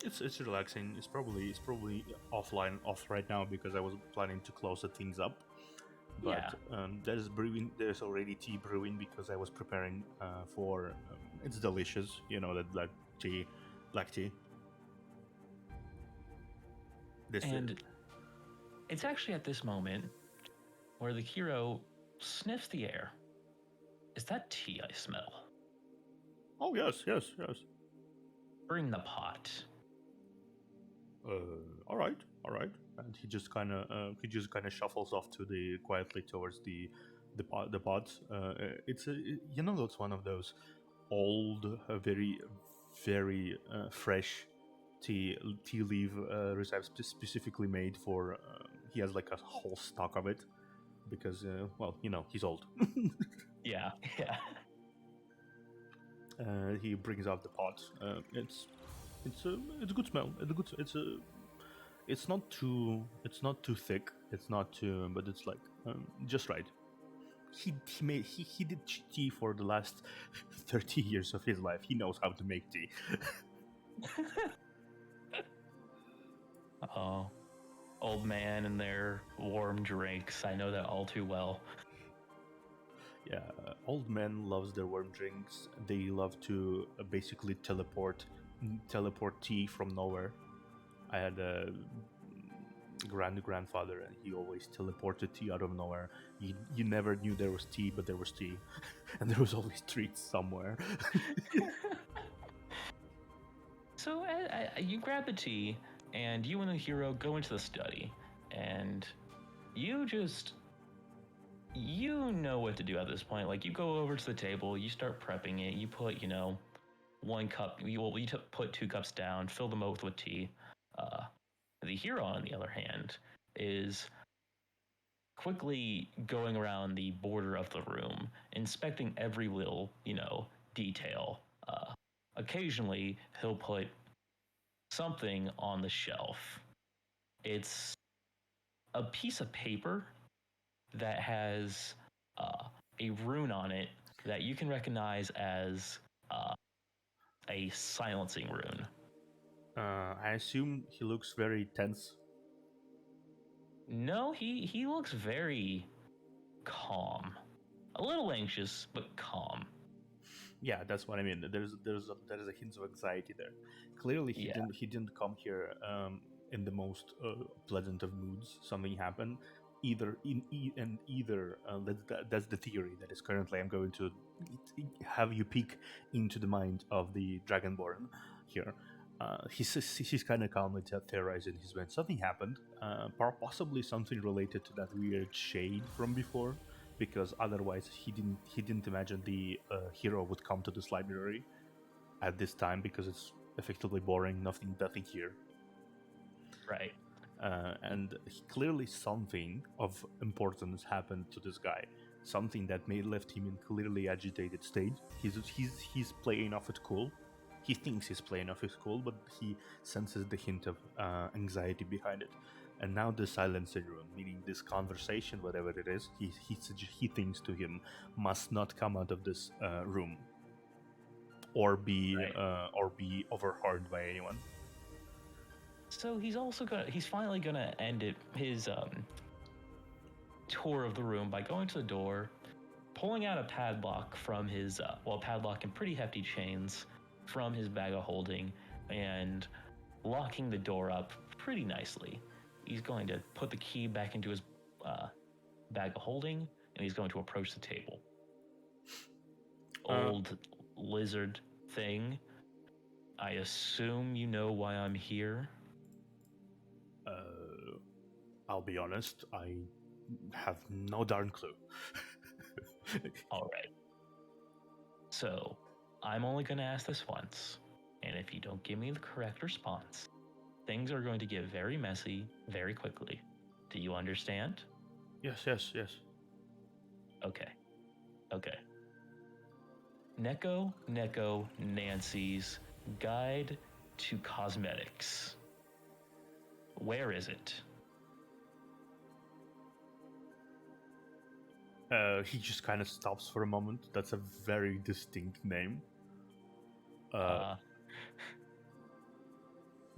It's relaxing. It's probably off right now because I was planning to close the things up. But Yeah. there's brewing. There's already tea brewing because I was preparing for. It's delicious, that tea, black tea. This And it's actually at this moment where the hero sniffs the air. Is that tea I smell? Oh yes. Bring the pot. All right. And he just kind of shuffles off to the quietly towards the pods. It's a that's one of those old, very fresh tea leaf recipes specifically made for. He has like a whole stock of it because he's old. Yeah. He brings out the pot. It's a good smell. It's not too thick. It's not too, but it's like just right. He did tea for the last 30 years of his life. He knows how to make tea. Oh, old man and their warm drinks. I know that all too well. Yeah, old men loves their warm drinks. They love to basically teleport tea from nowhere. I had a grandfather, and he always teleported tea out of nowhere. You never knew there was tea, but there was tea, and there was always treats somewhere. So you grab the tea, and you and the hero go into the study, and you know what to do at this point. Like, you go over to the table, you start prepping it, you put, 1 cup, put 2 cups down, fill them both with tea. The hero, on the other hand, is quickly going around the border of the room, inspecting every little, detail. Occasionally, he'll put something on the shelf. It's a piece of paper that has a rune on it that you can recognize as a silencing rune. I assume he looks very tense. No, he looks very calm. A little anxious, but calm. Yeah, that's what I mean. There is a hint of anxiety there. Clearly, Yeah. he didn't come here in the most pleasant of moods. Something happened. That's the theory that is currently. I'm going to have you peek into the mind of the Dragonborn here. He's kind of calmly theorizing his mind. Something happened, possibly something related to that weird shade from before, because otherwise he didn't imagine the hero would come to this library at this time because it's effectively boring, nothing here. Right. And clearly something of importance happened to this guy. Something that may left him in clearly agitated state. He's playing off it cool. He thinks he's playing off his cool, but he senses the hint of anxiety behind it. and now the silencer room, meaning this conversation, whatever it is, he thinks to him must not come out of this room Right. or be overheard by anyone. So he's finally gonna end his tour of the room by going to the door, pulling out a padlock from his padlock and pretty hefty chains from his bag of holding, and locking the door up pretty nicely. He's going to put the key back into his bag of holding, and he's going to approach the table. Old lizard thing, I assume you know why I'm here? I'll be honest, I have no darn clue. All right. So, I'm only going to ask this once, and if you don't give me the correct response, things are going to get very messy very quickly. Do you understand? Yes. Okay. Neko Nancy's Guide to Cosmetics. Where is it? He just kind of stops for a moment. That's a very distinct name.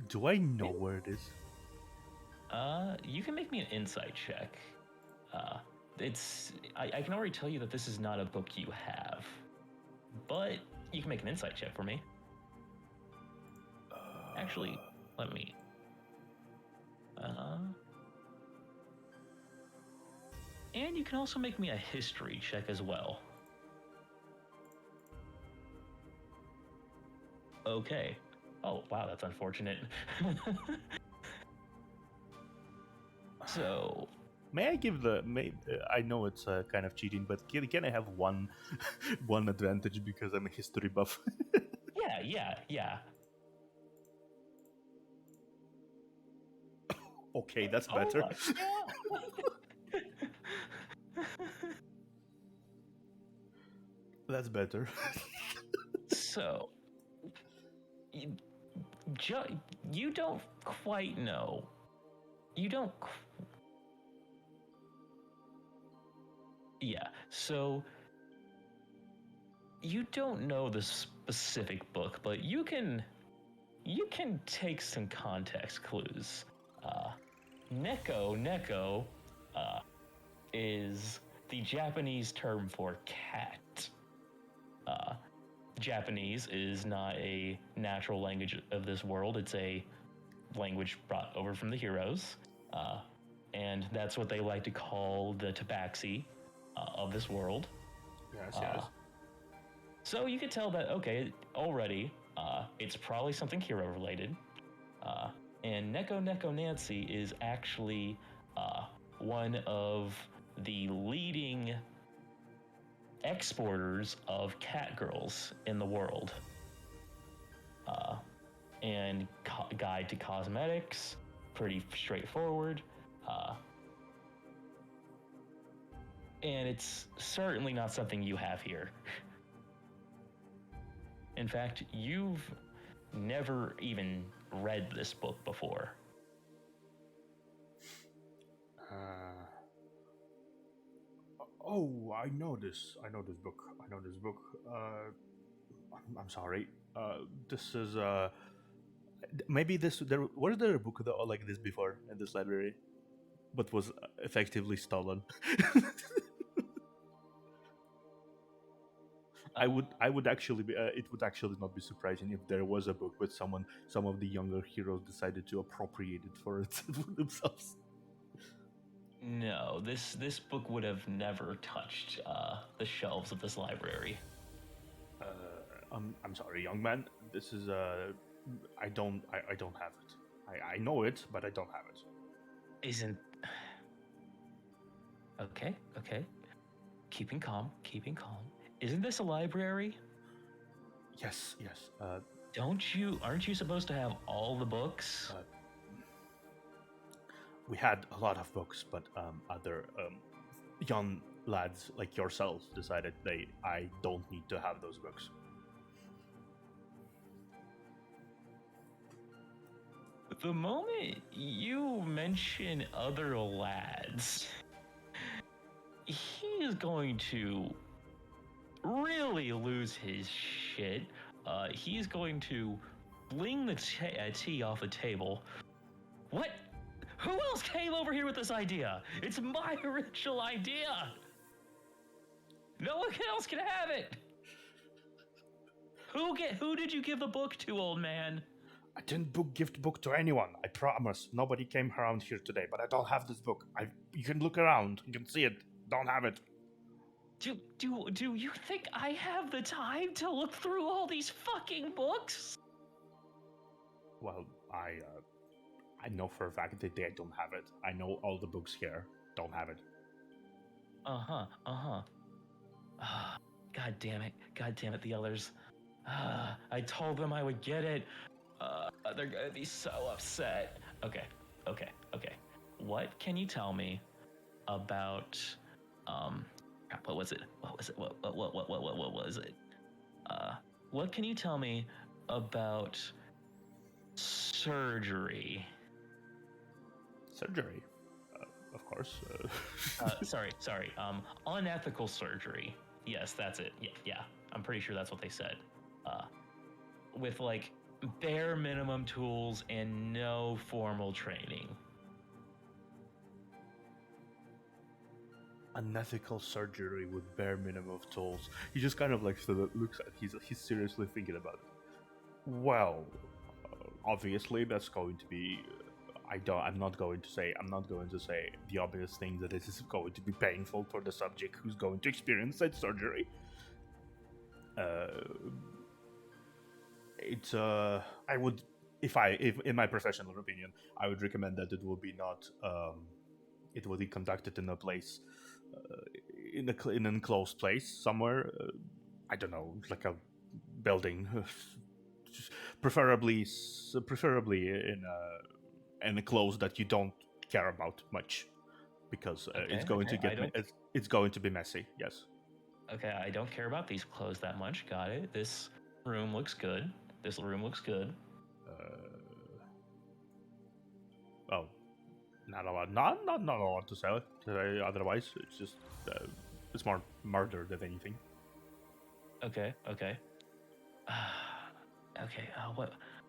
Do I know where it is? You can make me an insight check. I can already tell you that this is not a book you have, but you can make an insight check for me. Actually, let me. And you can also make me a history check as well. Okay. Oh, wow, that's unfortunate. So, may I give I know it's kind of cheating, but can I have one advantage because I'm a history buff? yeah. Okay, that's better. Yeah. That's better. So, you don't quite know. You don't. Yeah, so you don't know the specific book, but you can take some context clues. Neko is the Japanese term for cat. Japanese is not a natural language of this world. It's a language brought over from the heroes. And that's what they like to call the tabaxi of this world. Yes. So you could tell that, okay, already, it's probably something hero related. And Neko Nancy is actually one of the leading exporters of cat girls in the world. And Guide to Cosmetics, pretty straightforward. And it's certainly not something you have here. In fact, you've never even read this book before. Oh, I know this book. I'm sorry. This is maybe was there a book like this before in this library, but was effectively stolen. I would actually be. It would actually not be surprising if there was a book, but some of the younger heroes decided to appropriate it for themselves. No, this book would have never touched the shelves of this library. I'm sorry, young man. This is I don't have it. I know it, but I don't have it. Isn't okay. Keeping calm. Isn't this a library? Yes. Aren't you supposed to have all the books? We had a lot of books, but other young lads like yourselves decided I don't need to have those books. The moment you mention other lads, he is going to really lose his shit. He's going to fling the tea off the table. What? Who else came over here with this idea? It's my original idea. No one else can have it. Who did you give the book to, old man? I didn't gift book to anyone. I promise. Nobody came around here today, but I don't have this book. You can look around. You can see it. Don't have it. Do you think I have the time to look through all these fucking books? Well, I know for a fact that they don't have it. I know all the books here don't have it. God damn it, the others. I told them I would get it. They're gonna be so upset. Okay. What can you tell me about, what was it? What was it? What can you tell me about surgery? Surgery? Of course. Sorry. Unethical surgery. Yes, that's it. Yeah. I'm pretty sure that's what they said. With like bare minimum tools and no formal training. Unethical surgery with bare minimum of tools. He just kind of like sort of looks at. He's seriously thinking about it. Well, obviously that's going to be. I'm not going to say the obvious thing that this is going to be painful for the subject who's going to experience that surgery. I would, if in my professional opinion, I would recommend that it will be not. It will be conducted in a place, in an enclosed place somewhere. I don't know, like a building, preferably in a clothes that you don't care about much, because it's going to get it's going to be messy. Yes. Okay, I don't care about these clothes that much. Got it. This room looks good. Well, not a lot. Not a lot to say. Otherwise, it's just it's more murder than anything. Okay. Okay.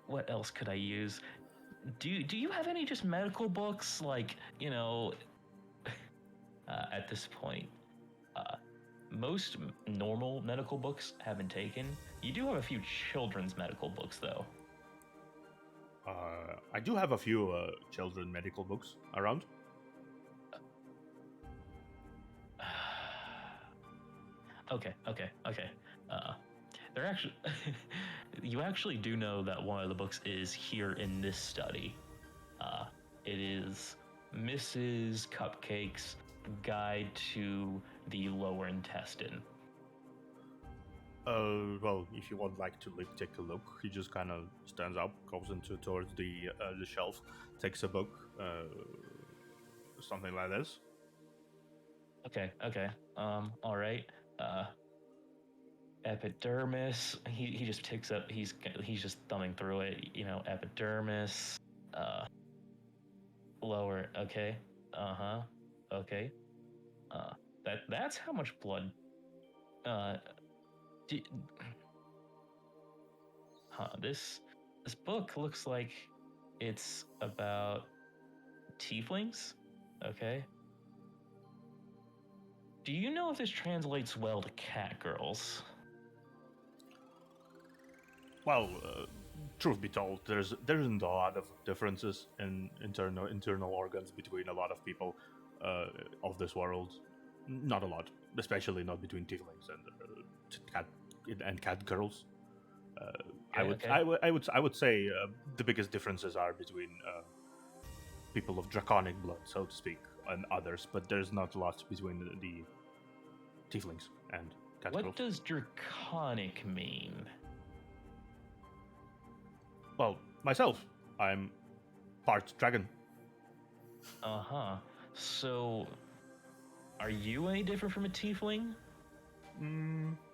What else could I use? Do you have any just medical books, like, at this point, most normal medical books have been taken. You do have a few children's medical books, though. I do have a few children medical books around. Okay. They're actually. You actually do know that one of the books is here in this study. It is Mrs. Cupcake's Guide to the Lower Intestine. Well, if you would like to take a look, he just kind of stands up, goes towards the shelf, takes a book, something like this. Okay. All right. Epidermis. He just picks up. He's just thumbing through it. Epidermis. Lower. Okay. Okay. That's how much blood. This book looks like it's about tieflings. Okay. Do you know if this translates well to cat girls? Well, truth be told, there isn't a lot of differences in internal organs between a lot of people of this world. Not a lot, especially not between tieflings and cat girls. I would say the biggest differences are between people of draconic blood, so to speak, and others. But there's not a lot between the tieflings and cat girls. What does draconic mean? Well, myself, I'm part dragon. So, are you any different from a tiefling?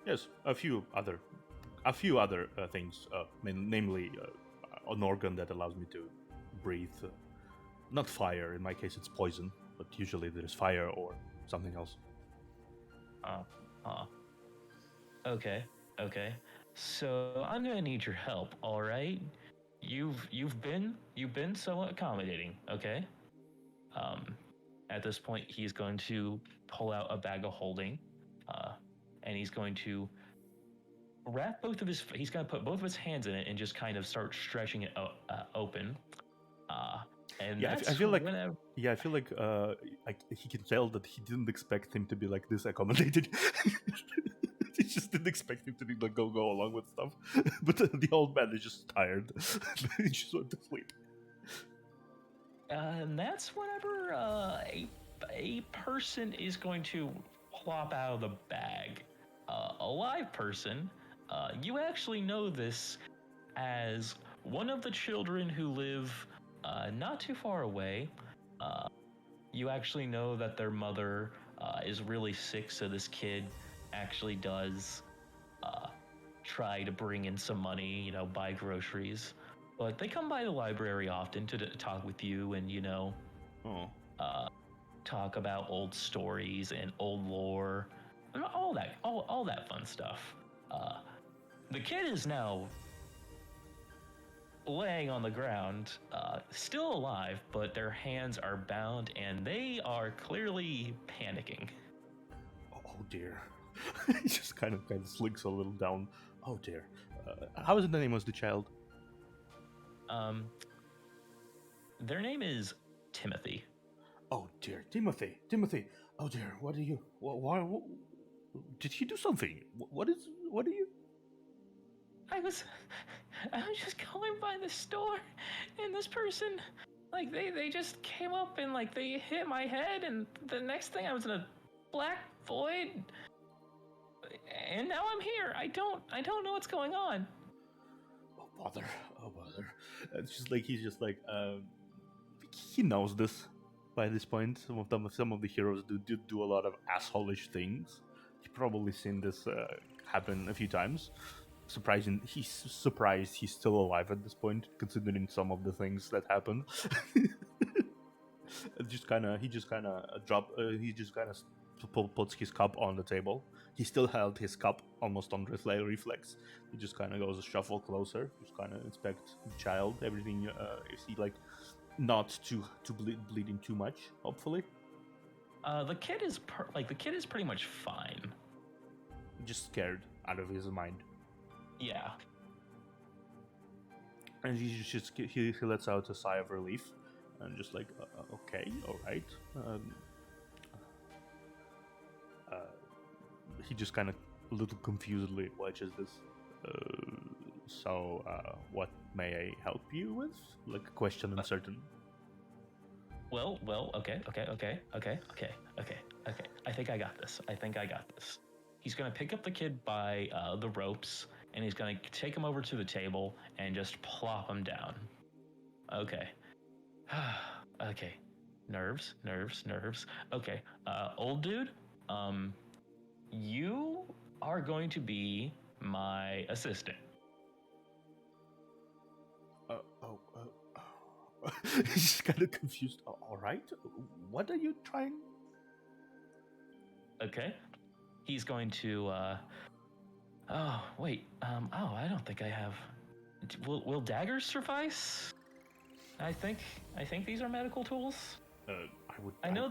Yes, a few other things, namely an organ that allows me to breathe, not fire. In my case, it's poison, but usually there's fire or something else. Uh, uh, okay, okay. So I'm gonna need your help. All right. You've been somewhat accommodating. Okay. Um, at this point, he's going to pull out a bag of holding, uh, and he's going to wrap both of his. He's going to put both of his hands in it and just kind of start stretching it open. Uh, and Yeah, that's I feel like whenever. yeah, I feel like he can tell that he didn't expect him to be like this accommodated. He just didn't expect him to be like go along with stuff. But the old man is just tired. He just went to sleep. And that's whenever a person is going to plop out of the bag. A live person. You actually know this as one of the children who live not too far away. You actually know that their mother is really sick, so this kid actually does uh, try to bring in some money, buy groceries. But they come by the library often to talk with you and, Oh, uh, talk about old stories and old lore, and all that fun stuff. Uh, the kid is now laying on the ground, still alive, but their hands are bound and they are clearly panicking. oh dear. He just kind of slinks a little down. Oh dear. How is the name of the child? Um, their name is Timothy. Oh dear, Timothy. Timothy. Oh dear. What are you? Why? Did he do something? What is? What are you? I was just going by the store, and this person, like they just came up and like they hit my head, and the next thing I was in a black void, and now I'm here. I don't know what's going on. Oh bother. Oh bother. It's just like he's just like he knows this by this point. Some of the heroes do a lot of assholish things. He's probably seen this happen a few times. He's surprised he's still alive at this point, considering some of the things that happen. He just kind of puts his cup on the table. He still held his cup almost on reflex. He just kind of goes a shuffle closer, just kind of inspect the child, everything. Is he like not bleeding too much? Hopefully, The kid is the kid is pretty much fine. just scared out of his mind. Yeah. And he lets out a sigh of relief, and just like, okay, all right. He just kind of a little confusedly watches this. What may I help you with? Like a question uncertain. Well, okay. I think I got this. He's gonna pick up the kid by the ropes, and he's gonna take him over to the table and just plop him down. Okay. Okay. Nerves. Okay. Old dude, you are going to be my assistant. He's just kind of confused. All right, what are you trying? Okay. He's going to. Oh wait. I don't think I have. Will daggers suffice? I think these are medical tools. I know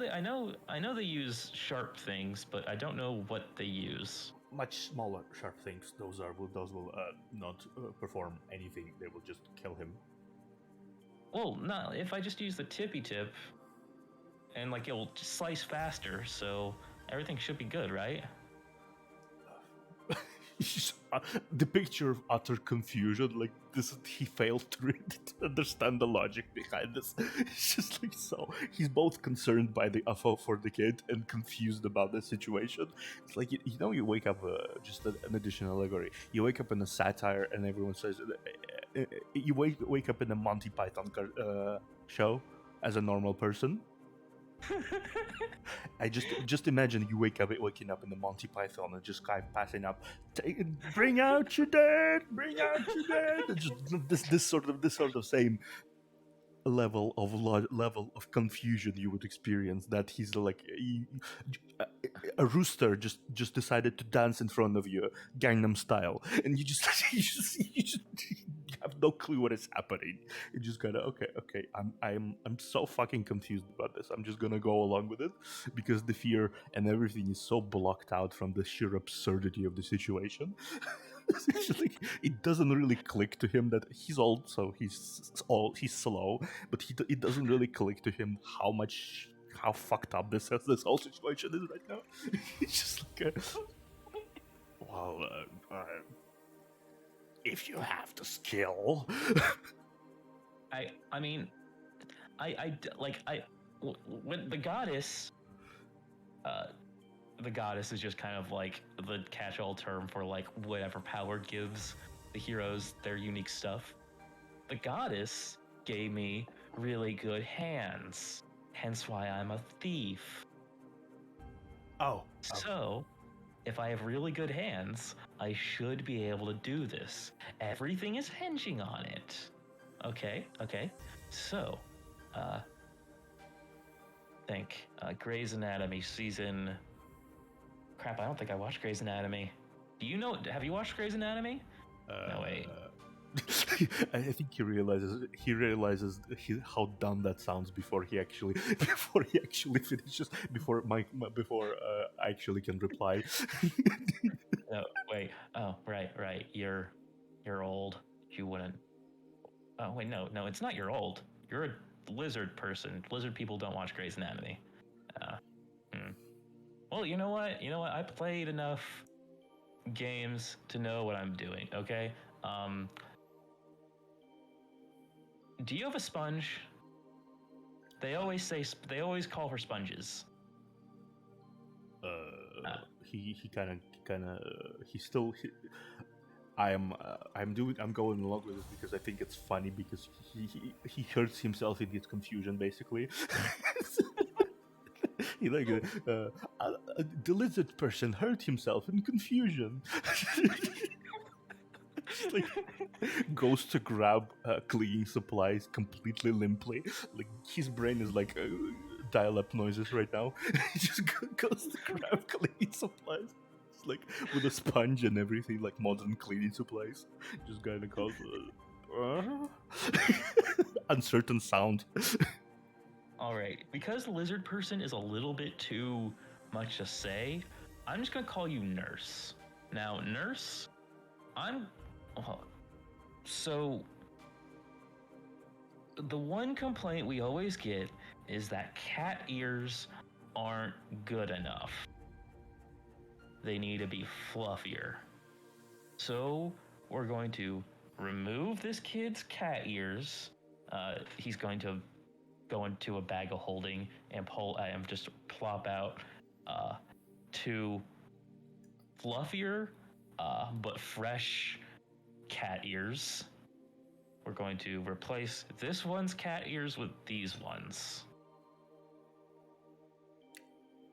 they use sharp things, but I don't know what they use. Much smaller sharp things. Those will not perform anything. They will just kill him. Well, not if I just use the tippy tip, and like it'll just slice faster, so everything should be good, right? The picture of utter confusion, like this, he failed to understand the logic behind this. It's just like, so he's both concerned by the UFO for the kid and confused about the situation. It's like, you wake up, just an additional allegory, you wake up in a satire and everyone says, you wake up in a Monty Python show as a normal person. I just imagine you waking up in the Monty Python and just kind of passing up, bring out your dead, bring out your dead. Just this sort of same. level of confusion you would experience that he's like a, a rooster just decided to dance in front of you, Gangnam Style, and you just you just have no clue what is happening. You just gotta okay. I'm so fucking confused about this. I'm just gonna go along with it because the fear and everything is so blocked out from the sheer absurdity of the situation. It's just like it doesn't really click to him that he's old, so he's slow, but it doesn't really click to him how fucked up this whole situation is right now. It's just like well, if you have the skill. I mean, when the goddess is just kind of like the catch-all term for like whatever power gives the heroes their unique stuff. The goddess gave me really good hands, hence why I'm a thief. Oh, So, if I have really good hands, I should be able to do this. Everything is hinging on it. Okay. So, think Grey's Anatomy season. Crap, I don't think I watched Grey's Anatomy. Do you know? Have you watched Grey's Anatomy? No, wait. I think he realizes how dumb that sounds before he actually finishes before I actually can reply. No, wait. Oh, right. You're old. You wouldn't. Oh, wait, no, it's not you're old. You're a lizard person. Lizard people don't watch Grey's Anatomy. Well, you know what? I played enough games to know what I'm doing. Okay. Do you have a sponge? They always call for sponges. He kind of he's still. I'm going along with this because I think it's funny because he hurts himself in his confusion basically. He like the lizard person hurt himself in confusion. Like goes to grab cleaning supplies completely limply. Like his brain is like dial-up noises right now. He just goes to grab cleaning supplies. It's like with a sponge and everything, like modern cleaning supplies. Just kind of goes uncertain sound. All right, because lizard person is a little bit too much to say, I'm just gonna call you nurse. Now, nurse, so the one complaint we always get is that cat ears aren't good enough. They need to be fluffier. So we're going to remove this kid's cat ears. He's going to go into a bag of holding and just plop out two fluffier but fresh cat ears. We're going to replace this one's cat ears with these ones.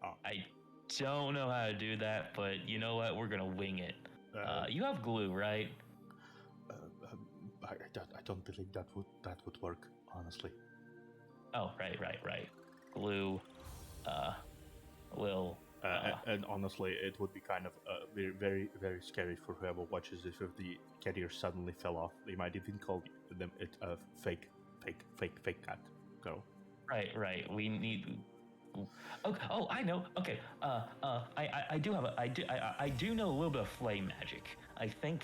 I don't know how to do that, but you know what? We're gonna wing it. You have glue, right? I don't believe that would work, honestly. Oh, right. Glue will. And honestly, it would be kind of very, very, very scary for whoever watches this if the cat ears suddenly fell off. They might even call them it a fake cat girl. Right. We need. Oh, I know. Okay. I do know a little bit of flame magic. I think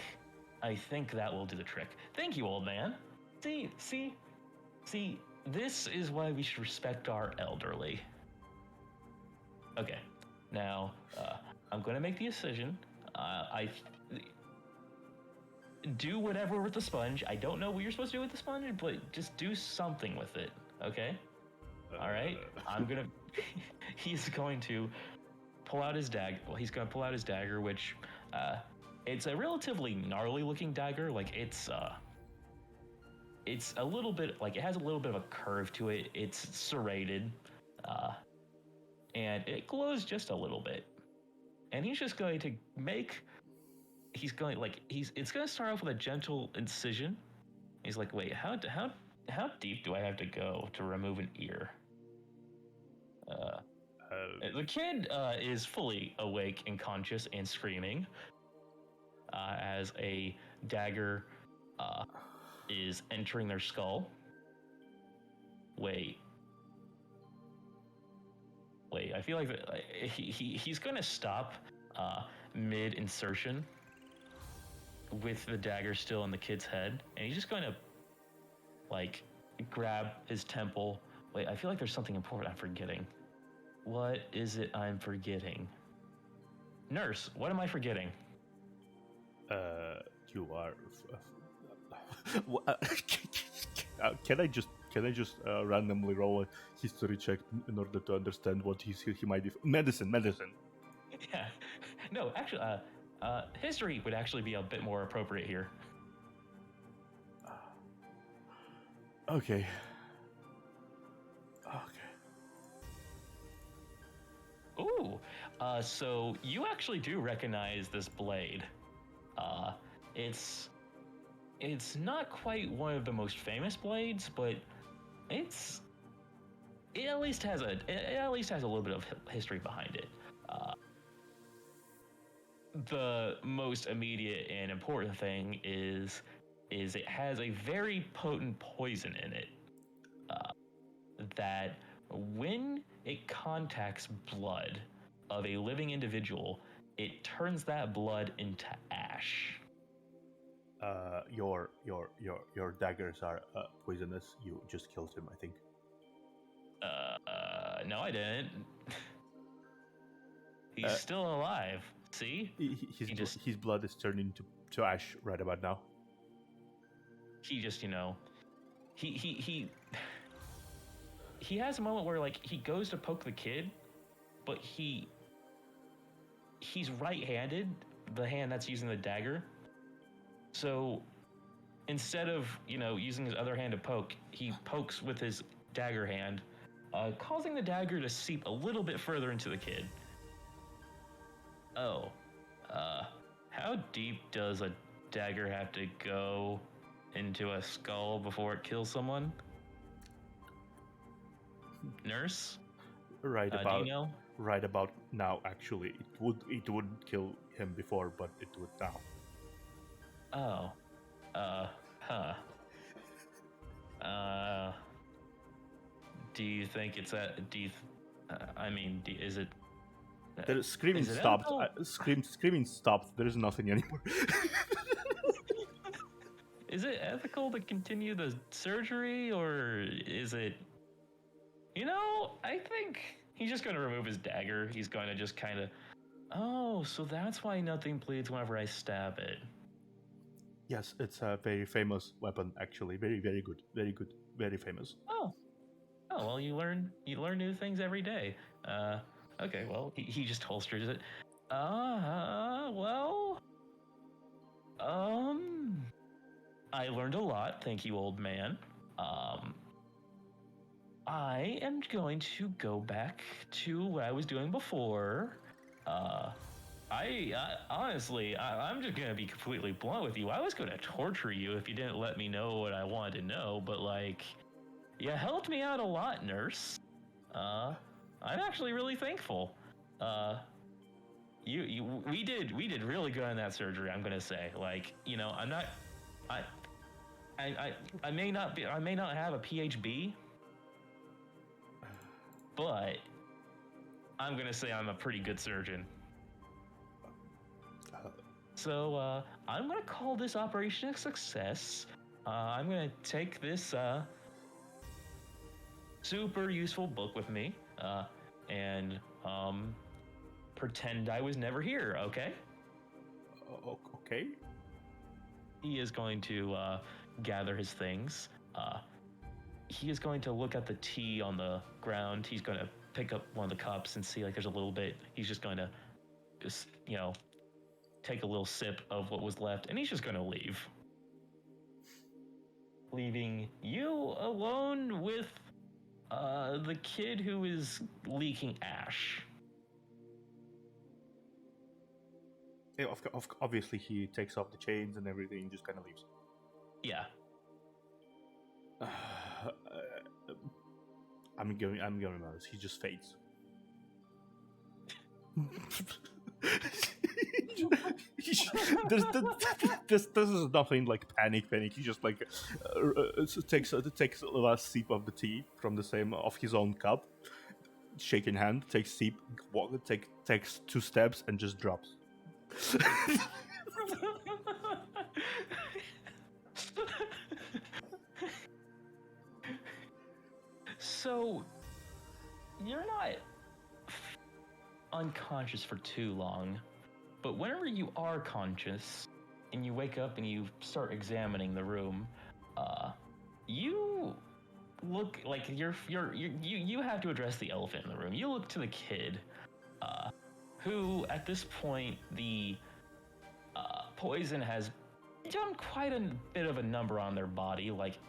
that will do the trick. Thank you, old man. See. This is why we should respect our elderly. Okay. Now, I'm going to make the decision. I do whatever with the sponge. I don't know what you're supposed to do with the sponge, but just do something with it. Okay? All right? I'm going to... He's going to pull out his dagger. Well, he's going to pull out his dagger, which... it's a relatively gnarly-looking dagger. Like, it's a little bit... Like, it has a little bit of a curve to it. It's serrated. And it glows just a little bit. And he's just going to it's going to start off with a gentle incision. He's like, wait, how How deep do I have to go to remove an ear? The kid is fully awake and conscious and screaming as a dagger is entering their skull. Wait. I feel like he's going to stop mid insertion with the dagger still in the kid's head, and he's just going to like grab his temple. Wait, I feel like there's something important I'm forgetting. What is it I'm forgetting? Nurse, what am I forgetting? You are. Can I just randomly roll a history check in order to understand what he might be? Medicine. Yeah, no, actually, history would actually be a bit more appropriate here. Okay. Ooh, so you actually do recognize this blade. It's not quite one of the most famous blades, but it at least has a little bit of history behind it. The most immediate and important thing is it has a very potent poison in it that when it contacts blood of a living individual, it turns that blood into ash. Your daggers are poisonous. You just killed him, I think. No, I didn't. He's still alive. See? His blood is turning to ash right about now. He just, he has a moment where like he goes to poke the kid, but he's right-handed, the hand that's using the dagger. So instead of, using his other hand to poke, he pokes with his dagger hand, causing the dagger to seep a little bit further into the kid. Oh, how deep does a dagger have to go into a skull before it kills someone? Nurse? Right about, do you know? Right about now, actually. It would kill him before, but it would now. Oh. Huh. Do you think it's is it... The screaming stopped. Screaming stopped. There's nothing anymore. Is it ethical to continue the surgery, or is it... I think he's just going to remove his dagger. He's going to just kind of... Oh, so that's why nothing bleeds whenever I stab it. Yes, it's a very famous weapon, actually. Very, very good. Very good. Very famous. Oh, well, you learn new things every day. Okay, well, he just holsters it. Well... I learned a lot, thank you, old man. I am going to go back to what I was doing before. I honestly, I'm just gonna be completely blunt with you. I was gonna torture you if you didn't let me know what I wanted to know, but like, you helped me out a lot, nurse. I'm actually really thankful. We did really good on that surgery. I'm gonna say, like, I'm not, I may not have a PhD, but I'm gonna say I'm a pretty good surgeon. So I'm gonna call this operation a success. I'm gonna take this super useful book with me and pretend I was never here. Okay? Okay. He is going to gather his things. He is going to look at the tea on the ground. He's going to pick up one of the cups and see like there's a little bit. He's just going to, take a little sip of what was left, and he's just going to leave. Leaving you alone with the kid who is leaking ash. Yeah, obviously, he takes off the chains and everything, just kind of leaves. Yeah. I'm going honest. He just fades. there's, this is nothing like panic. He just like takes the last sip of the tea from the same of his own cup, shaking hand, takes sip, takes 2 steps, and just drops. So, you're not unconscious for too long, but whenever you are conscious and you wake up and you start examining the room, you look like you have to address the elephant in the room. You look to the kid, who at this point the poison has done quite a bit of a number on their body. Like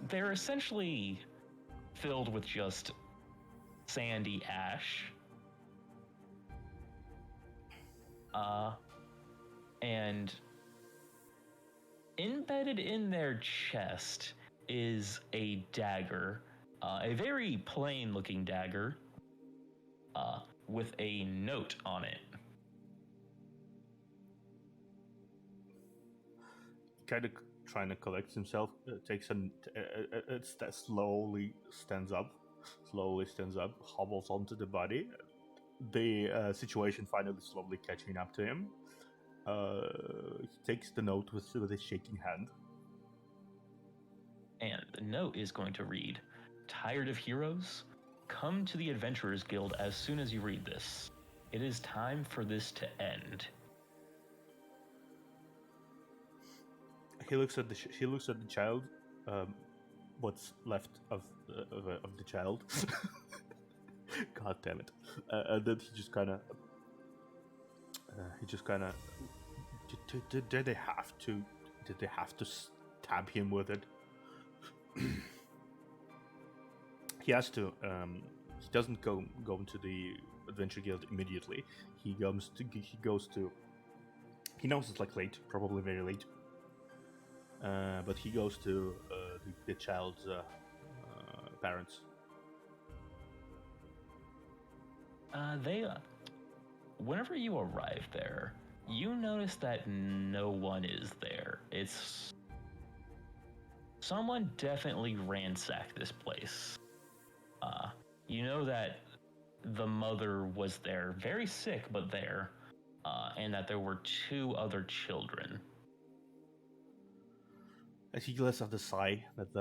they're essentially filled with just sandy ash. And embedded in their chest is a dagger, a very plain looking dagger, with a note on it. Kind of trying to collect himself, slowly stands up, hobbles onto the body. The situation finally slowly catching up to him. He takes the note with a shaking hand. And the note is going to read, "Tired of heroes? Come to the Adventurers Guild as soon as you read this. It is time for this to end." He looks at the child. What's left of the child? God damn it! And then he just kind of did they have to stab him with it? He has to. He doesn't go into the Adventure Guild immediately. He goes to. He knows it's like late, probably very late. But he goes to the child's parents. Whenever you arrive there, you notice that no one is there. It's someone definitely ransacked this place. You know that the mother was there, very sick, but there, and that there were 2 other children. As he lets out the sigh that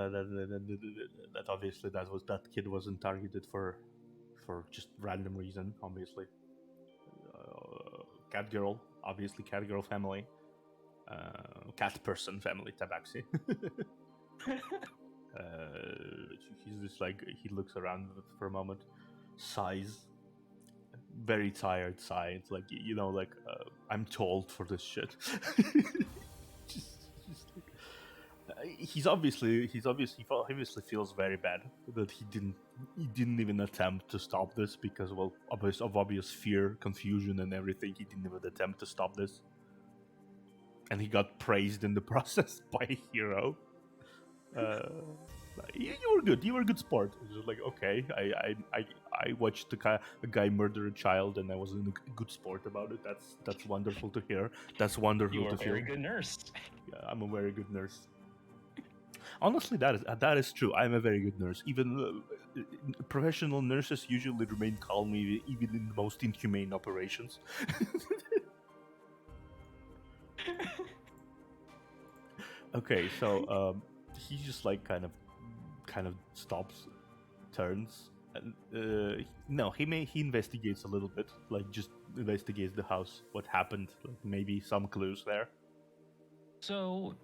obviously that kid wasn't targeted for just random reason. Obviously, cat girl family, cat person family, Tabaxi. He's just like, he looks around for a moment, sighs, very tired sigh. It's like, like I'm told for this shit. He obviously feels very bad that he didn't even attempt to stop this because, well, of obvious fear, confusion, and everything. He didn't even attempt to stop this, and he got praised in the process by a hero. You were good. You were a good sport. It's just like, okay, I watched a guy murder a child, and I was a good sport about it. That's wonderful to hear. That's wonderful to feel. You are a very good nurse. Yeah, I'm a very good nurse. Honestly, that is true. I'm a very good nurse. Even professional nurses usually remain calm, even in the most inhumane operations. Okay, so he just like kind of stops, turns, and no, he investigates a little bit, like just investigates the house, what happened, like maybe some clues there. So,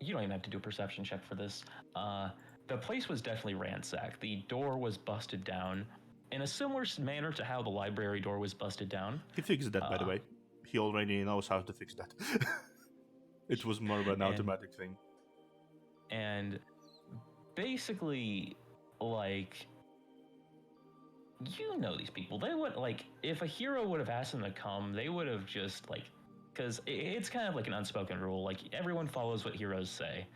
you don't even have to do a perception check for this. The place was definitely ransacked. The door was busted down in a similar manner to how the library door was busted down. He fixed that, by the way. He already knows how to fix that. It was more of an automatic thing. And basically, like, you know these people. They would, like, if a hero would have asked them to come, they would have just, like, because it's kind of like an unspoken rule. Like, everyone follows what heroes say.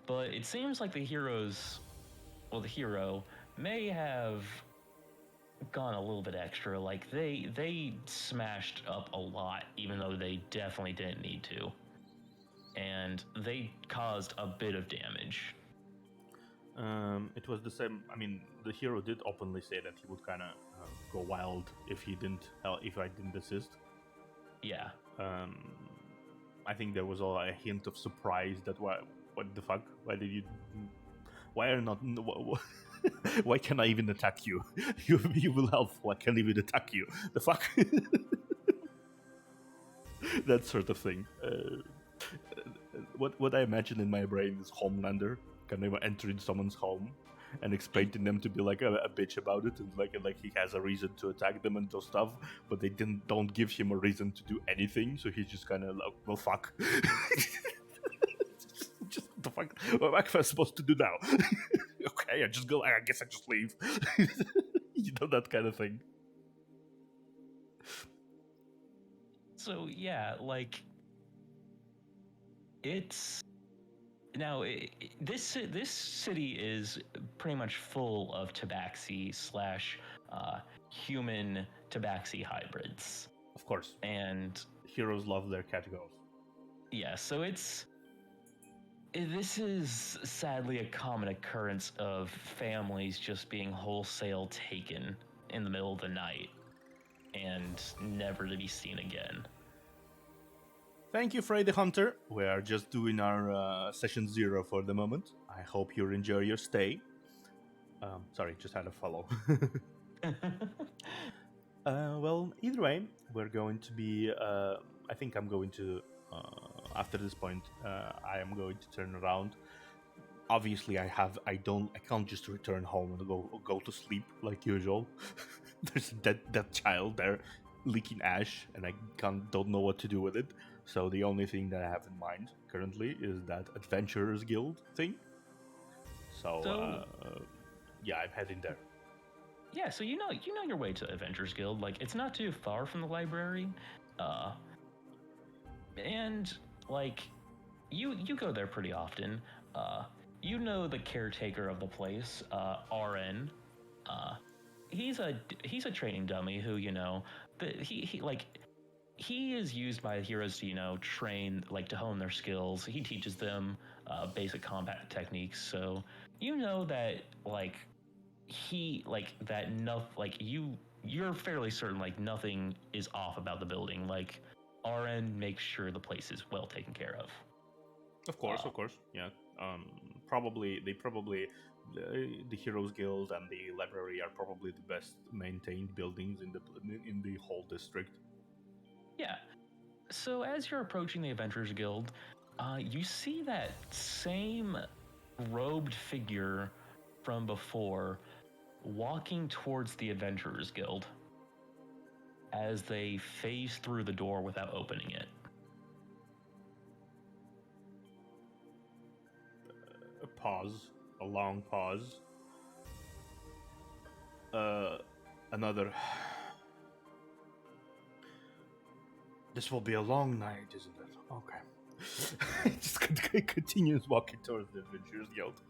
but it seems like the hero may have gone a little bit extra. Like they smashed up a lot, even though they definitely didn't need to, and they caused a bit of damage. It was the same. I mean, the hero did openly say that he would kind of go wild if he didn't if I didn't assist. Yeah. I think there was a hint of surprise that what the fuck? Why did you? Why are not? Why can I even attack you? You will help. Why can't I even attack you? The fuck? That sort of thing. What I imagine in my brain is Homelander kind of entering someone's home and expecting them to be like a bitch about it, and like he has a reason to attack them and stuff, but they don't give him a reason to do anything, so he's just kind of like, well, fuck. Just the fuck. What am I supposed to do now? Okay, I just go. I guess I just leave. You know, that kind of thing. So yeah, like it's now this city is pretty much full of tabaxi slash human tabaxi hybrids. Of course, and heroes love their categories. Yeah, so this is sadly a common occurrence of families just being wholesale taken in the middle of the night and never to be seen again. Thank you, Freddy Hunter. We are just doing our session 0 for the moment. I hope you enjoy your stay. Sorry, just had a follow. Well, either way, we're going to be. I think I'm going to. After this point, I am going to turn around. Obviously, I can't just return home and go to sleep like usual. There's a dead child there, leaking ash, and I don't know what to do with it. So the only thing that I have in mind currently is that Adventurers Guild thing. So yeah, I'm heading there. Yeah, so you know your way to Adventurers Guild. Like, it's not too far from the library, and like you go there pretty often. You know the caretaker of the place, RN. He's a training dummy who, you know, he is used by heroes to, you know, train, like, to hone their skills. He teaches them basic combat techniques. So you know that you're fairly certain like nothing is off about the building. Like, RN makes sure the place is well taken care of. Of course, yeah. The Heroes Guild and the library are probably the best maintained buildings in the whole district. Yeah. So as you're approaching the Adventurers Guild, you see that same robed figure from before walking towards the Adventurers Guild as they phase through the door without opening it. A long pause. Another. This will be a long night, isn't it? Okay. Just continues walking towards the Adventurers Guild.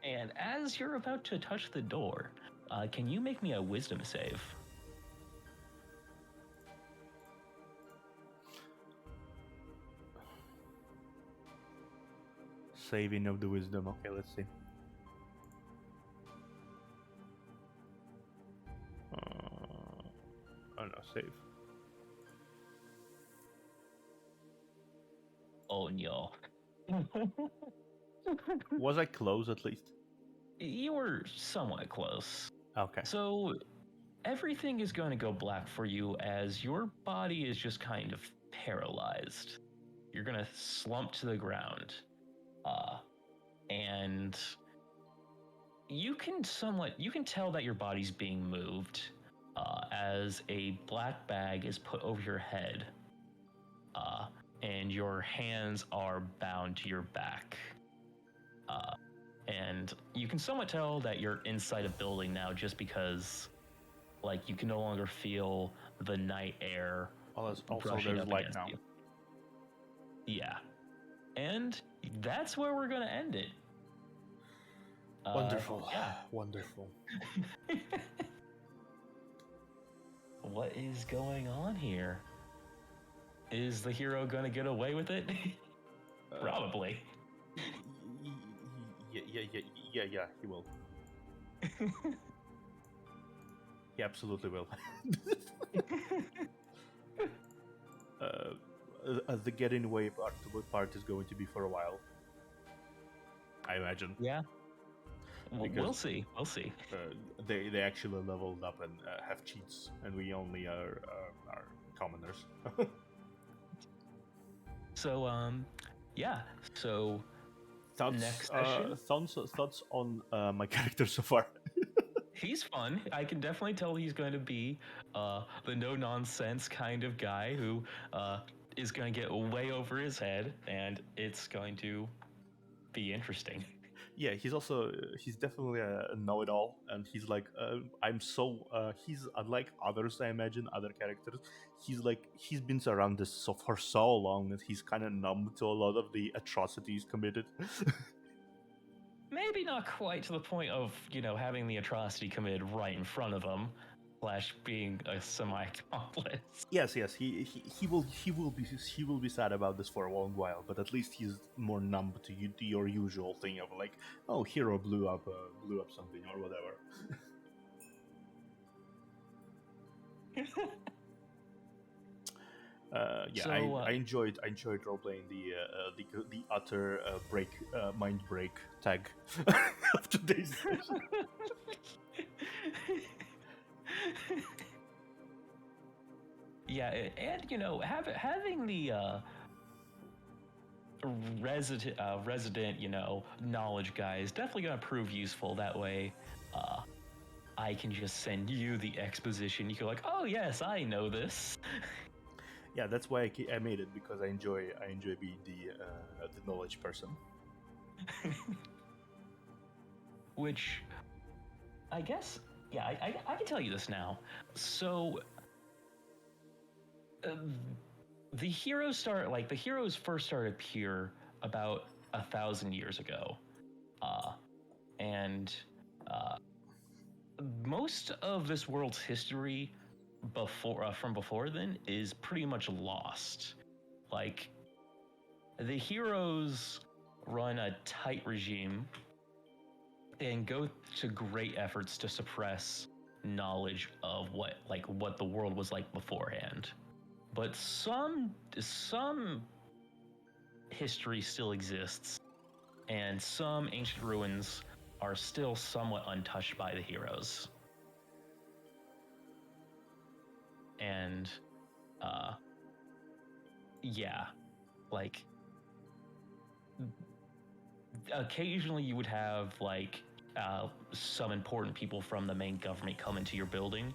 And as you're about to touch the door, can you make me a wisdom save? Saving of the wisdom. Okay, let's see. Oh no, save. Oh no. Was I close at least? You were somewhat close. Okay. So everything is going to go black for you as your body is just kind of paralyzed. You're going to slump to the ground. And you can tell that your body's being moved as a black bag is put over your head. And your hands are bound to your back. And you can somewhat tell that you're inside a building now just because, like, you can no longer feel the night air. Also, there's light now. You. Yeah. And that's where we're gonna end it. Wonderful. Yeah. Wonderful. What is going on here? Is the hero gonna get away with it? Probably. Yeah, he will. He absolutely will. The getting away part is going to be for a while, I imagine. Yeah. We'll Because see. We'll see. they actually leveled up and have cheats, and we only are commoners. So, yeah. So, Thoughts, next session? thoughts on my character so far. He's fun. I can definitely tell he's going to be the no nonsense kind of guy who is going to get way over his head, and it's going to be interesting. Yeah, he's definitely a know-it-all, and he's like he's unlike others, I imagine, other characters. He's been around this for so long that he's kind of numb to a lot of the atrocities committed. Maybe not quite to the point of, having the atrocity committed right in front of him, slash being a semi-accomplice. Yes, he will be sad about this for a long while, but at least he's more numb to your usual thing of like, oh, hero blew up something or whatever. Yeah, So, I enjoyed role playing the utter mind break tag of today's session. Yeah, and having the resident knowledge guy is definitely going to prove useful. That way, I can just send you the exposition. You can like, oh yes, I know this. Yeah, that's why I made it, because I enjoy being the knowledge person. Which, I guess, yeah, I can tell you this now. So, the heroes first started appear about 1,000 years ago, and most of this world's history from before then is pretty much lost. Like, the heroes run a tight regime and go to great efforts to suppress knowledge of what the world was like beforehand. But some history still exists, and some ancient ruins are still somewhat untouched by the heroes. And yeah, like, occasionally you would have some important people from the main government come into your building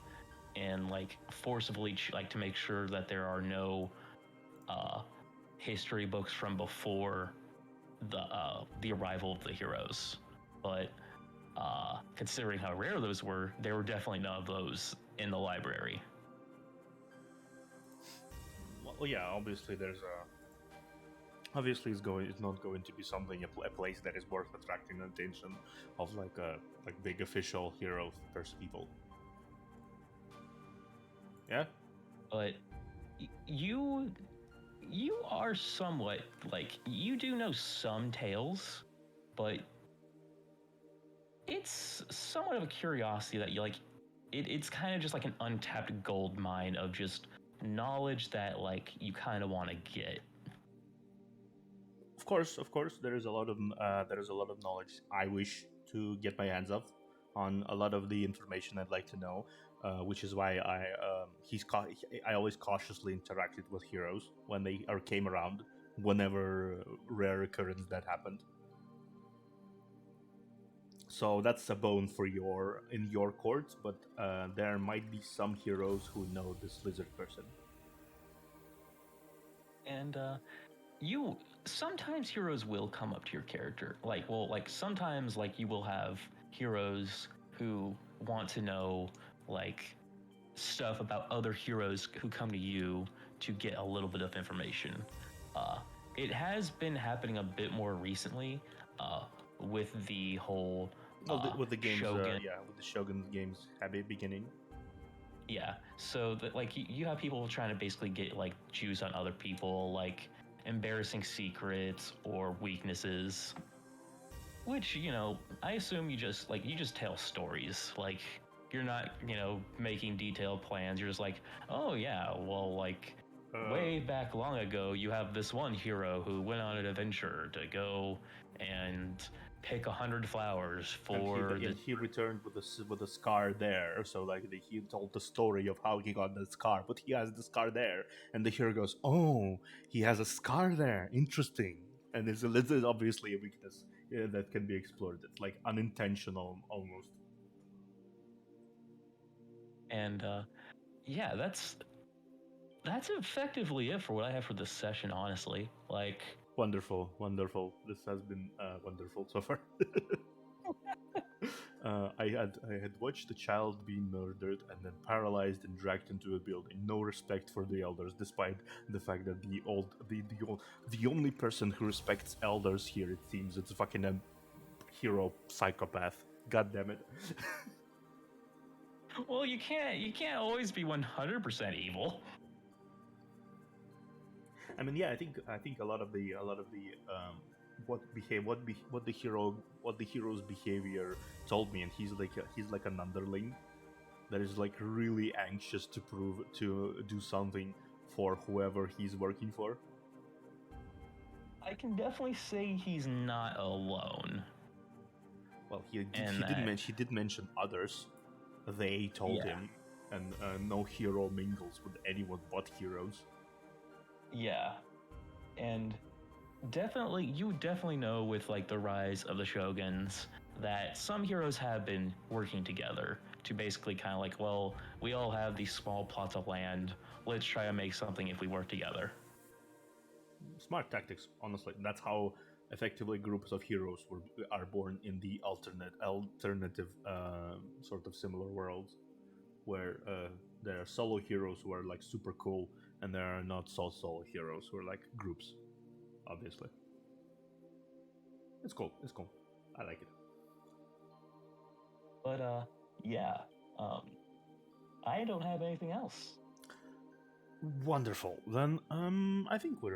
and forcibly to make sure that there are no history books from before the arrival of the heroes. But considering how rare those were, there were definitely none of those in the library. Well, yeah, obviously it's not going to be something a place that is worth attracting the attention of big official hero people. Yeah, But you are somewhat you do know some tales, but it's somewhat of a curiosity that it's kind of just like an untapped gold mine of just knowledge that you kind of want to get. Of course, there is a lot of knowledge I wish to get my hands of on a lot of the information I'd like to know, which is why I always cautiously interacted with heroes when they came around, whenever rare occurrence that happened. So that's a bone for in your court, but there might be some heroes who know this lizard person. And sometimes heroes will come up to your character. Sometimes you will have heroes who want to know stuff about other heroes who come to you to get a little bit of information. it has been happening a bit more recently, with the whole Well, with the games, Shogun. yeah, with the Shogun games happy beginning. Yeah, so that like you have people trying to basically get like juice on other people, like embarrassing secrets or weaknesses. Which I assume you just tell stories. Like you're not making detailed plans. You're just like, oh yeah, well like way back long ago, you have this one hero who went on an adventure to go and pick 100 flowers for And he returned with a scar there. So like he told the story of how he got the scar, but he has the scar there, and the hero goes, "Oh, he has a scar there. Interesting." And this is obviously a weakness that can be explored. It's like unintentional almost. and yeah, that's effectively it for what I have for this session. Honestly, like Wonderful, wonderful. This has been wonderful so far. I had watched a child being murdered and then paralyzed and dragged into a building. No respect for the elders, despite the fact that the only person who respects elders here, it seems, it's fucking a hero psychopath. God damn it. well, you can't always be 100% evil. I mean, yeah, I think a lot of the what the hero's behavior told me, and he's like an underling that is like really anxious to do something for whoever he's working for. I can definitely say he's not alone. Well, And that, he did mention others. They told yeah, him, and no hero mingles with anyone but heroes. yeah, and you definitely know with like the rise of the shoguns that some heroes have been working together to basically kind of like, well, we all have these small plots of land. Let's try to make something if we work together. Smart tactics, honestly. That's how effectively groups of heroes are born in the alternative sort of similar worlds, where there are solo heroes who are like super cool, and there are not so solo heroes who are like groups. Obviously, it's cool. It's cool. I like it. But yeah, um, I don't have anything else. Wonderful. Then I think uh,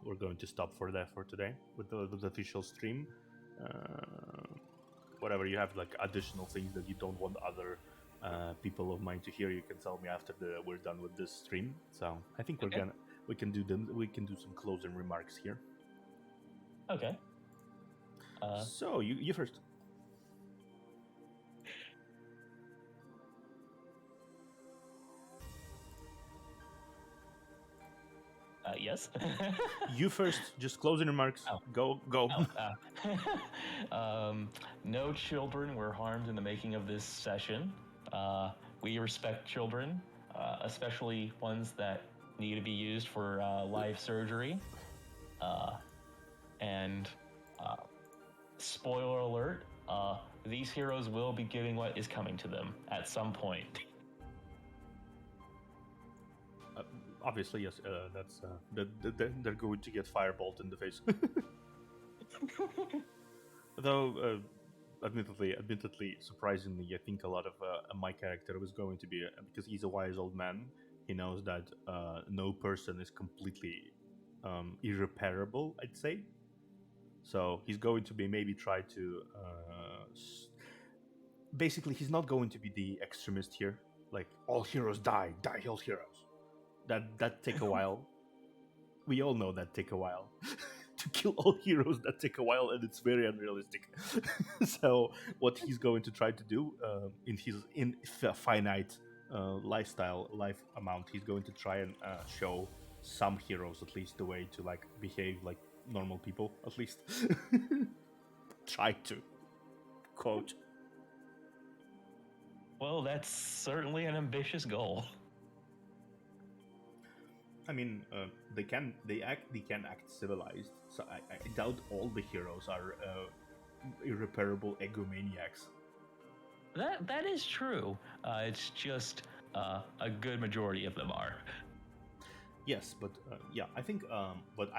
we're going to stop for today with the official stream. Uh, Whatever you have like additional things that you don't want other people of mine to hear, you can tell me after we're done with this stream. So I think Okay. we can do some closing remarks here. Okay. So you first. Yes. You first. Just closing remarks. Oh. Go. No children were harmed in the making of this session. We respect children, especially ones that need to be used for live surgery. Uh, and uh, spoiler alert: these heroes will be getting what is coming to them at some point. Obviously, yes. That's they're going to get firebolt in the face. Though, admittedly, surprisingly, I think a lot of my character was going to be because he's a wise old man. He knows that no person is completely irreparable. I'd say so. He's going to be maybe try to. Basically, he's not going to be the extremist here. Like all heroes die, all heroes. That take a while. We all know that take a while. To kill all heroes, that take a while, and it's very unrealistic. So what he's going to try to do in his finite life amount, he's going to try and show some heroes at least the way to like behave like normal people, at least. Try to quote. Well, that's certainly an ambitious goal. I mean, they can act civilized. So I doubt all the heroes are irreparable egomaniacs. That is true. It's just a good majority of them are. Yes, but yeah, I think what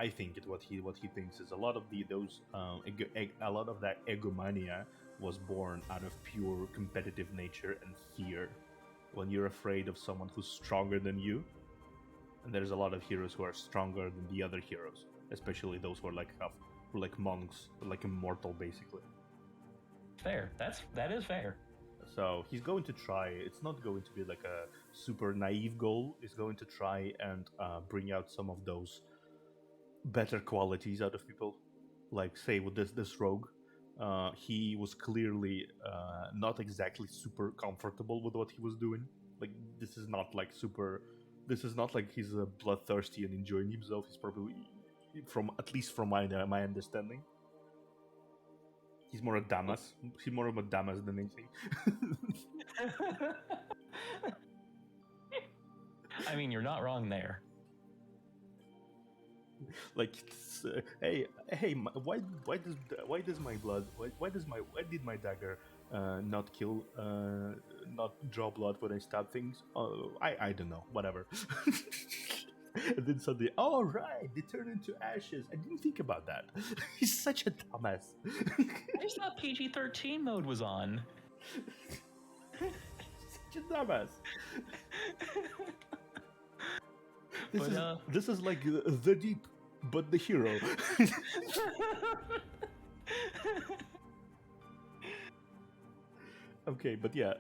he thinks is a lot of a lot of that egomania was born out of pure competitive nature and fear. When you're afraid of someone who's stronger than you, and there's a lot of heroes who are stronger than the other heroes, especially those who are like monks, like immortal basically. Fair. That is fair. So he's going to try. It's not going to be like a super naive goal. He's going to try and bring out some of those better qualities out of people. Like say with this rogue, he was clearly not exactly super comfortable with what he was doing. Like this is not like super. This is not like he's bloodthirsty and enjoying himself. He's probably, from at least from my understanding, he's more a Damas. He's more of a Damas than anything. I mean, you're not wrong there. Like, why does my blood why did my dagger not kill not draw blood when I stab things? I don't know, whatever. And then suddenly, all right, they turn into ashes. I didn't think about that. He's such a dumbass. I just thought PG-13 mode was on. Such a dumbass. This is like the Deep, but the hero. Okay, but yeah,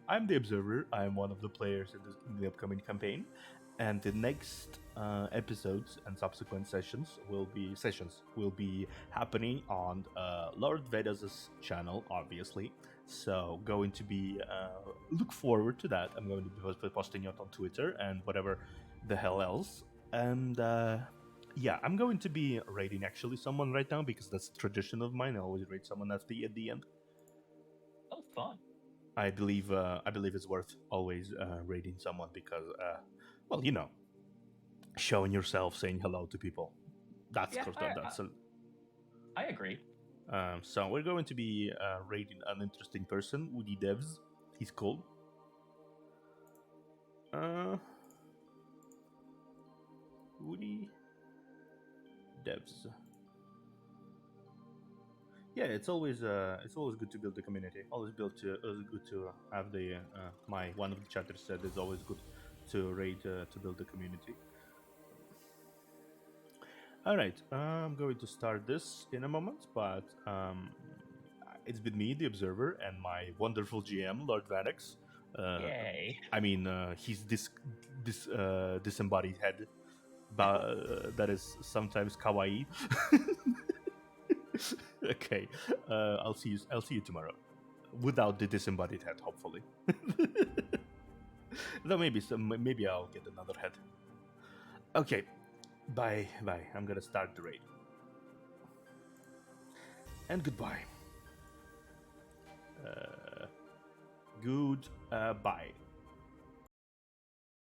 I'm the observer. I'm one of the players in the upcoming campaign, and the next episodes and subsequent sessions will be happening on Lord Vedas's channel, obviously. So going to be look forward to that. I'm going to be posting it on Twitter and whatever the hell else. And yeah, I'm going to be raiding actually someone right now because that's a tradition of mine. I always raid someone at the end. Oh, fun. I believe it's worth always raiding someone because, well, showing yourself, saying hello to people. That's I agree. So we're going to be raiding an interesting person, Woody Devs. He's cool. Woody Devs. Yeah, it's always good to build the community. Always good to have the my one of the chatters said it's always good to raid to build the community. All right, I'm going to start this in a moment, but it's been me, the observer, and my wonderful GM, Lord Vanex. Yay! I mean, he's this disembodied head, but that is sometimes kawaii. Okay, I'll see you tomorrow, without the disembodied head, hopefully. Though maybe I'll get another head. Okay, bye. I'm gonna start the raid, and goodbye. Goodbye.